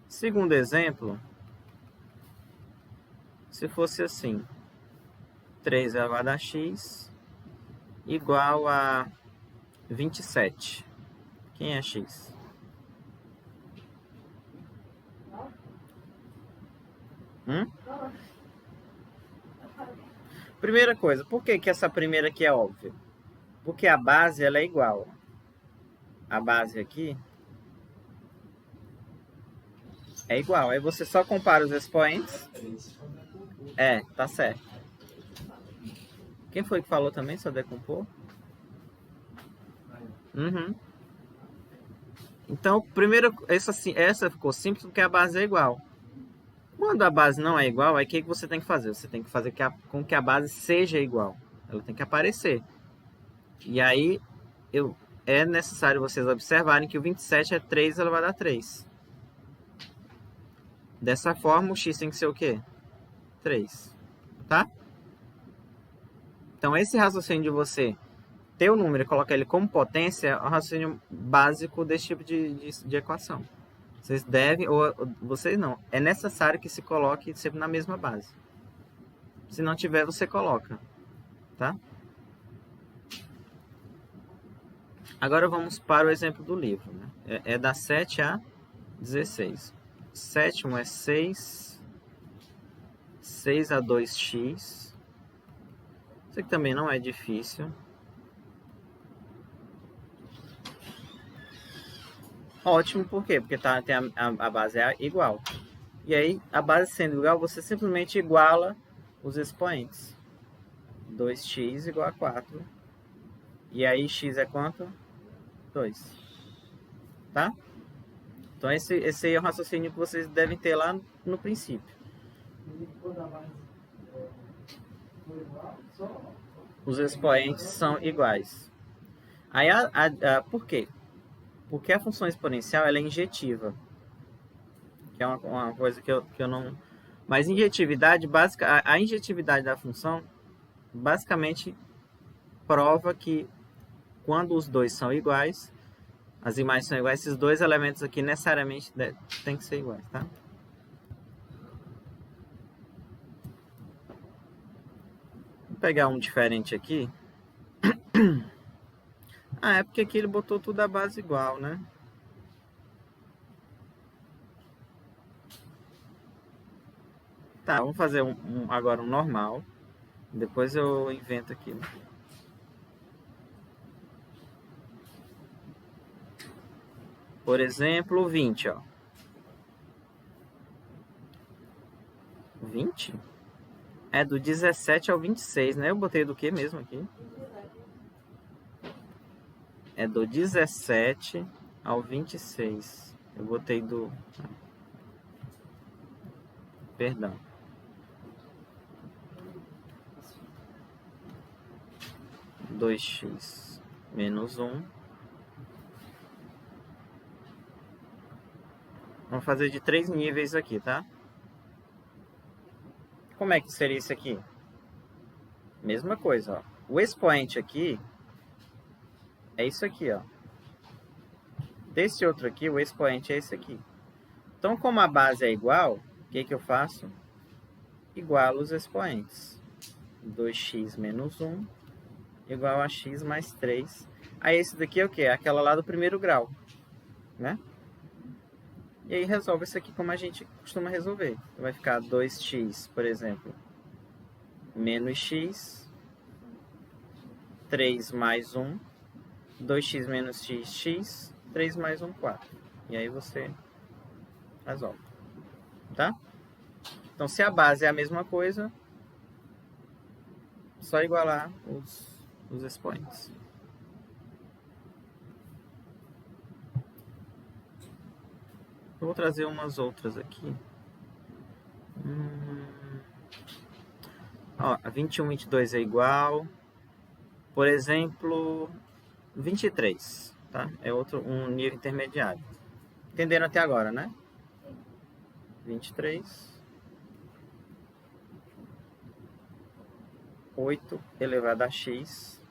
Segundo exemplo, se fosse assim, 3 elevado a x igual a 27. Quem é x? Primeira coisa, por que essa primeira aqui é óbvia? Porque a base ela é igual. A base aqui é igual. Aí você só compara os expoentes. Tá certo. Quem foi que falou também, só decompor? Então, primeiro, essa ficou simples porque a base é igual. Quando a base não é igual, aí o que você tem que fazer? Você tem que fazer com que a base seja igual. Ela tem que aparecer. E aí, é necessário vocês observarem que o 27 é 3 elevado a 3. Dessa forma, o x tem que ser o quê? 3. Tá? Então, esse raciocínio de você ter o número e colocar ele como potência é o raciocínio básico desse tipo de equação. Vocês devem, ou vocês não. É necessário que se coloque sempre na mesma base. Se não tiver, você coloca. Tá? Agora vamos para o exemplo do livro. Né? É da 7 a 16. 7, 1 é 6. 6 a 2x Isso aqui também não é difícil. Ótimo, por quê? Porque tem a base é igual. E aí, a base sendo igual, você simplesmente iguala os expoentes. 2x igual a 4. E aí, x é quanto? 2. Tá? Então, esse aí é o raciocínio que vocês devem ter lá no princípio. Os expoentes são iguais. Aí, por quê? Porque a função exponencial ela é injetiva. Que é uma coisa que eu não... Mas injetividade básica, a injetividade da função basicamente prova que quando os dois são iguais, as imagens são iguais, esses dois elementos aqui necessariamente têm que ser iguais, tá? Vou pegar um diferente aqui. Ah, é porque aqui ele botou tudo a base igual, né? Tá, vamos fazer agora um normal. Depois eu invento aqui. Por exemplo, 20, ó. 20? É do 17 ao 26, né? Eu botei do que mesmo aqui? É do 17 ao 26. Eu botei do... Perdão. Dois x menos 1. Vamos fazer de 3 níveis aqui, tá? Como é que seria isso aqui? Mesma coisa, ó. O expoente aqui é isso aqui, ó. Desse outro aqui, o expoente é esse aqui. Então, como a base é igual, o que que eu faço? Igualo os expoentes. 2x menos 1 igual a x mais 3. Aí esse daqui é o quê? É aquela lá do primeiro grau, né? E aí resolve isso aqui como a gente costuma resolver. Vai ficar 2x, por exemplo, menos x, 3 mais 1, 2x menos x, x, 3 mais 1, 4. E aí você resolve, tá? Então, se a base é a mesma coisa, só igualar os expoentes. Eu vou trazer umas outras aqui. Ó, a 21, 22 é igual. Por exemplo, 23, tá? É um nível intermediário. Entenderam até agora, né? 23. 8 elevado a x.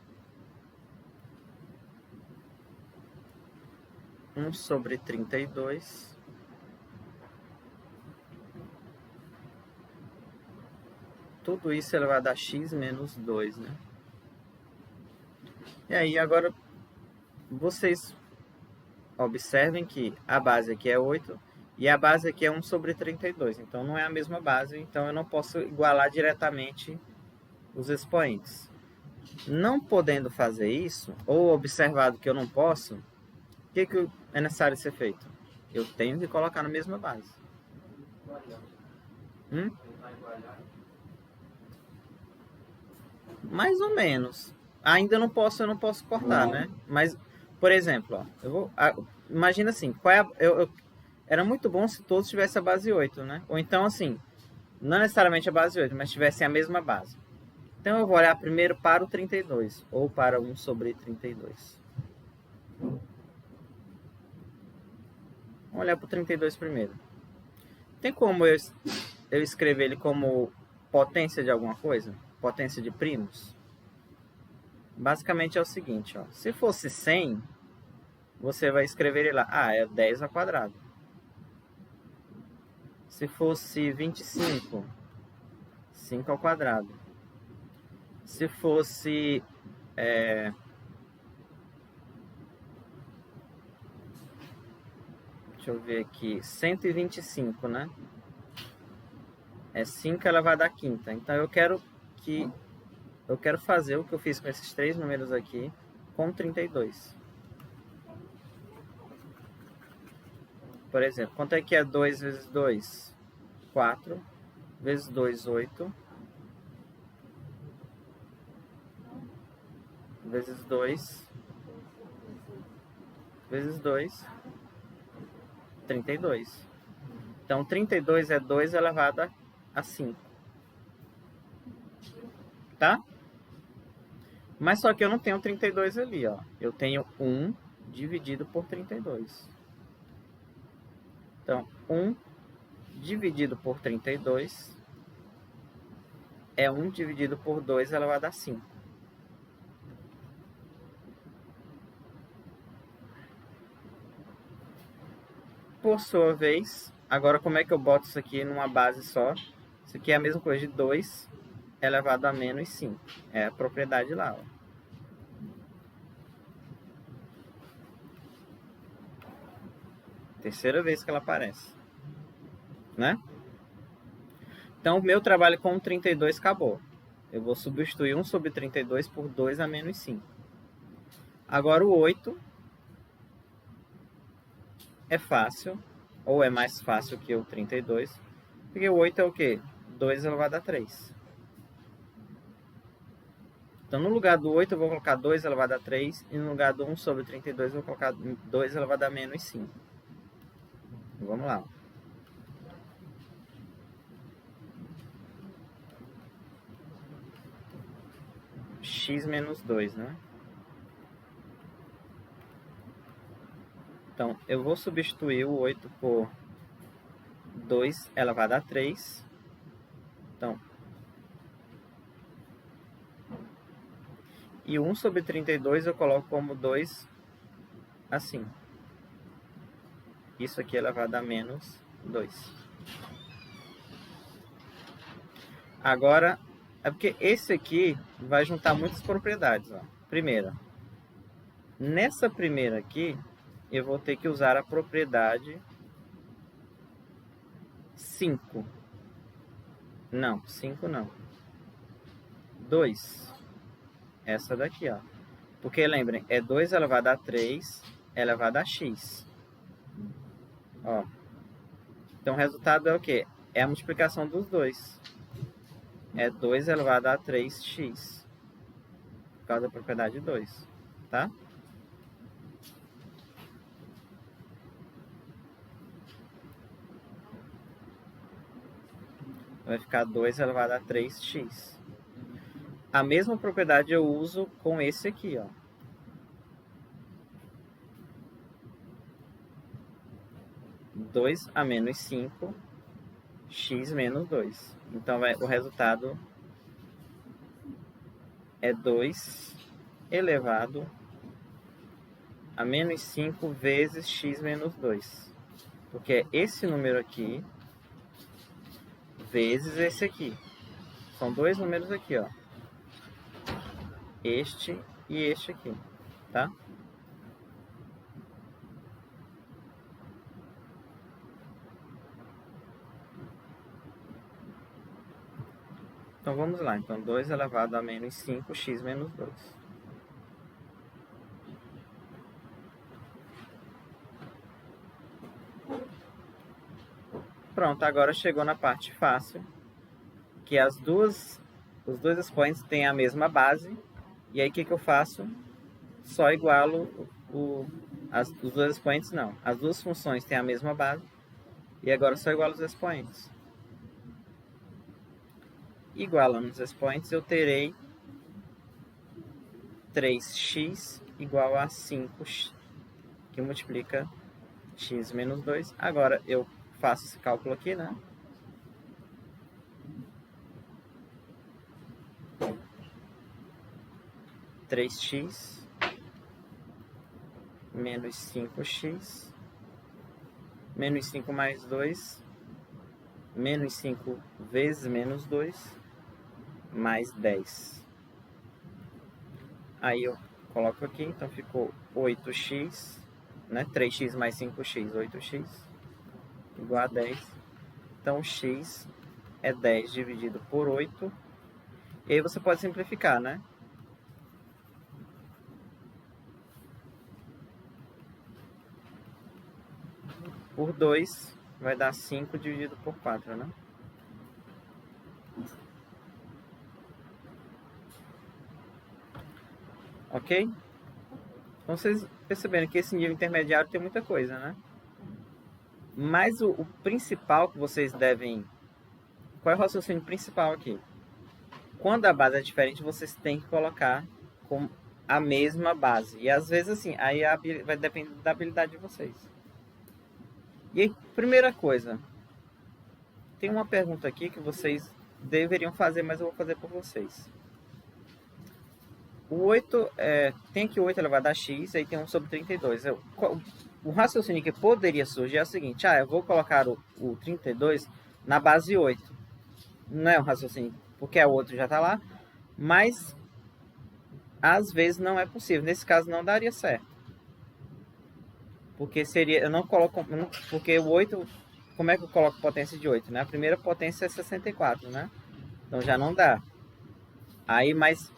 1 sobre 32. Tudo isso elevado a x menos 2, né? E aí, agora, vocês observem que a base aqui é 8 e a base aqui é 1 sobre 32. Então, não é a mesma base, então eu não posso igualar diretamente os expoentes. Não podendo fazer isso, ou observado que eu não posso, o que é necessário ser feito? Eu tenho que colocar na mesma base. Mais ou menos. Ainda eu não posso cortar, né? Mas, por exemplo, ó, imagina assim, era muito bom se todos tivessem a base 8, né? Ou então, assim, não necessariamente a base 8, mas tivessem a mesma base. Então, eu vou olhar primeiro para o 32, ou para 1 sobre 32. Vamos olhar para o 32 primeiro. Tem como eu escrever ele como potência de alguma coisa? Potência de primos? Basicamente é o seguinte, ó. Se fosse 100, você vai escrever ele lá. Ah, é 10 ao quadrado. Se fosse 25, 5 ao quadrado. Se fosse... deixa eu ver aqui. 125, né? É 5 elevado à quinta. Então, eu quero que eu quero fazer o que eu fiz com esses 3 números aqui com 32. Por exemplo, quanto é que é 2 vezes 2? 4. Vezes 2, 8. Vezes 2. Vezes 2. 32. Então, 32 é 2 elevado a 5. Tá? Mas só que eu não tenho 32 ali, ó. Eu tenho 1 dividido por 32. Então, 1 dividido por 32 é 1 dividido por 2 elevado a 5. Por sua vez, agora como é que eu boto isso aqui numa base só? Isso aqui é a mesma coisa de 2 elevado a menos 5. É a propriedade lá, ó. Terceira vez que ela aparece. Né? Então, o meu trabalho com 32 acabou. Eu vou substituir 1 sobre 32 por 2 a menos 5. Agora, o 8 é fácil, ou é mais fácil que o 32, porque o 8 é o quê? 2 elevado a 3. Então, no lugar do 8, eu vou colocar 2 elevado a 3, e no lugar do 1 sobre 32, eu vou colocar 2 elevado a menos 5. Vamos lá. X menos 2, né? Então, eu vou substituir o 8 por 2 elevado a 3. Então, e 1 sobre 32 eu coloco como 2 assim. Isso aqui é elevado a menos 2. Agora, é porque esse aqui vai juntar muitas propriedades. Ó. Primeira, nessa primeira aqui, eu vou ter que usar a propriedade 5. Não, 5 não. 2. Essa daqui, ó. Porque, lembrem, é 2 elevado a 3 elevado a x. Ó. Então, o resultado é o quê? É a multiplicação dos dois. É 2 elevado a 3x. Por causa da propriedade 2. Tá? Vai ficar 2 elevado a 3x. A mesma propriedade eu uso com esse aqui, ó. Dois a menos 5, x menos 2. Então, o resultado é 2 elevado a menos 5 vezes x menos 2. Porque é esse número aqui vezes esse aqui. São dois números aqui, ó. Este e este aqui, tá? Então, vamos lá. Então, 2 elevado a menos 5, x menos 2. Pronto, agora chegou na parte fácil, que os dois expoentes têm a mesma base. E aí, o que eu faço? Só igualo os dois expoentes, não. As duas funções têm a mesma base. E agora só igualo os expoentes. Igualando os expoentes, eu terei 3x igual a 5, que multiplica x menos 2. Agora, eu faço esse cálculo aqui, né? Três x menos 5x menos 5 mais 2, menos 5 vezes menos 2, mais 10. Aí eu coloco aqui, então ficou 8x, né? 3x mais 5x, 8x, igual a 10. Então, x é 10 dividido por 8. E aí você pode simplificar, né? Por 2 vai dar 5 dividido por 4, né? Ok? Então vocês perceberam que esse nível intermediário tem muita coisa, né? Mas o principal que vocês devem... Qual é o raciocínio principal aqui? Quando a base é diferente, vocês têm que colocar com a mesma base. E às vezes assim, aí vai depender da habilidade de vocês. E aí, primeira coisa, tem uma pergunta aqui que vocês deveriam fazer, mas eu vou fazer por vocês. O 8, tem aqui 8 elevado a x, aí tem 1 sobre 32. O raciocínio que poderia surgir é o seguinte, eu vou colocar o 32 na base 8. Não é um raciocínio, porque o outro já está lá, mas às vezes não é possível. Nesse caso não daria certo. Porque seria, eu não coloco, porque o 8, como é que eu coloco potência de 8, né? A primeira potência é 64, né? Então já não dá. Aí, mas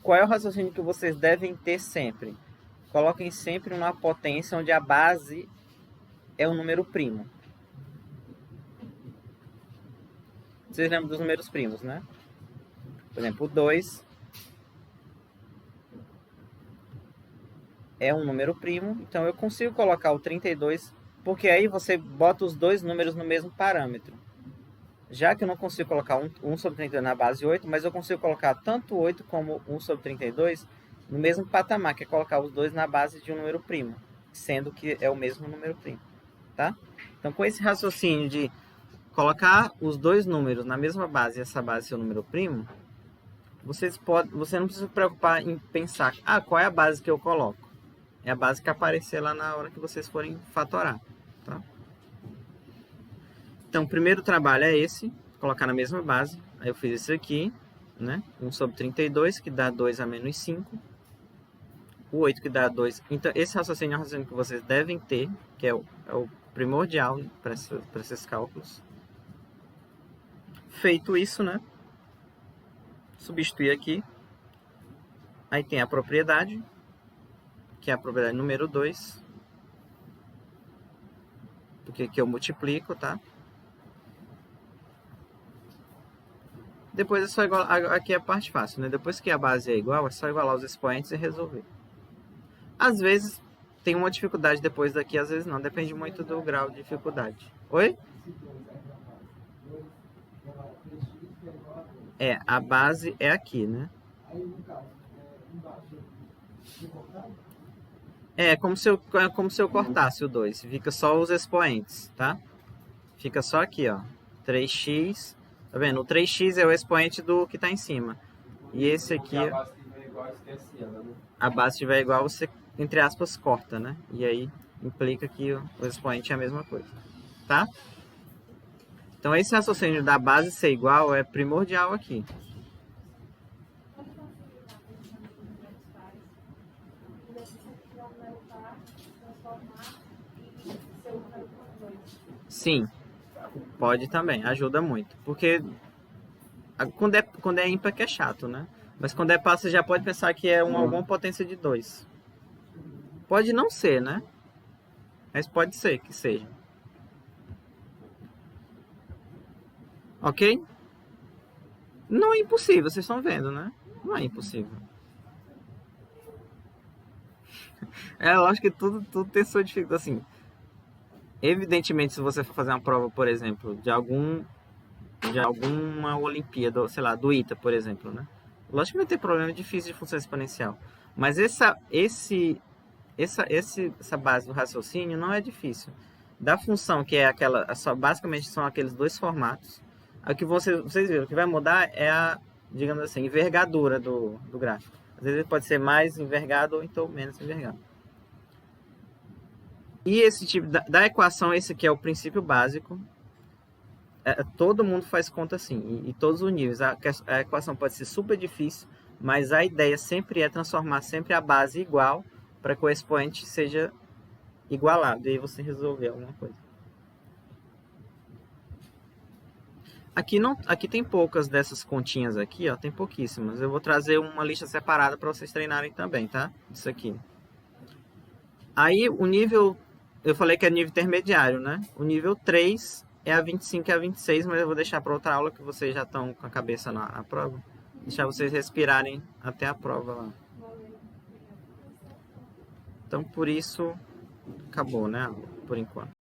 qual é o raciocínio que vocês devem ter sempre? Coloquem sempre uma potência onde a base é um número primo. Vocês lembram dos números primos, né? Por exemplo, o 2 é um número primo, então eu consigo colocar o 32, porque aí você bota os dois números no mesmo parâmetro. Já que eu não consigo colocar 1 sobre 32 na base 8, mas eu consigo colocar tanto 8 como 1 sobre 32 no mesmo patamar, que é colocar os dois na base de um número primo, sendo que é o mesmo número primo, tá? Então, com esse raciocínio de colocar os dois números na mesma base e essa base ser o número primo, você não precisa se preocupar em pensar, qual é a base que eu coloco? É a base que aparecer lá na hora que vocês forem fatorar, tá? Então, o primeiro trabalho é esse, colocar na mesma base. Aí eu fiz isso aqui, né? 1 sobre 32, que dá 2 a menos 5. O 8, que dá 2. Então, esse raciocínio é o raciocínio que vocês devem ter, que é o primordial para esses cálculos. Feito isso, né? Substituir aqui. Aí tem a propriedade, que é a propriedade número 2. Porque aqui eu multiplico, tá? Depois é só igualar, aqui é a parte fácil, né? Depois que a base é igual, é só igualar os expoentes e resolver. Às vezes tem uma dificuldade depois daqui, às vezes não. Depende muito do grau de dificuldade. Oi? A base é aqui, né? É como se eu cortasse o 2. Fica só os expoentes, tá? Fica só aqui, ó. 3x. Tá vendo? O 3x é o expoente do que tá em cima. E esse aqui... A base estiver igual, você, entre aspas, corta, né? E aí implica que o expoente é a mesma coisa. Tá? Então esse raciocínio da base ser igual é primordial aqui. Sim, pode também, ajuda muito. Porque quando é ímpar que é chato, né? Mas quando é par, você já pode pensar que é alguma potência de 2. Pode não ser, né? Mas pode ser que seja. Ok? Não é impossível, vocês estão vendo, né? Não é impossível. É lógico que tudo tem sua dificuldade. Assim, evidentemente, se você for fazer uma prova, por exemplo, de alguma Olimpíada, sei lá, do ITA, por exemplo, né? Lógico que vai ter problema difícil de função exponencial. Mas essa base do raciocínio não é difícil. Da função, que é aquela, basicamente são aqueles dois formatos. O que vocês viram, o que vai mudar é a, digamos assim, envergadura do gráfico. Às vezes ele pode ser mais envergado ou então menos envergado. E esse tipo da equação, esse aqui é o princípio básico. Todo mundo faz conta assim, e todos os níveis. A equação pode ser super difícil, mas a ideia sempre é transformar sempre a base igual para que o expoente seja igualado, e aí você resolver alguma coisa. Aqui não, aqui tem poucas dessas continhas aqui, ó, tem pouquíssimas. Eu vou trazer uma lista separada para vocês treinarem também, tá? Isso aqui. Aí o nível, eu falei que é nível intermediário, né? O nível 3 é a 25 e a 26, mas eu vou deixar para outra aula que vocês já estão com a cabeça na prova. Deixar vocês respirarem até a prova lá. Então por isso acabou, né? Por enquanto.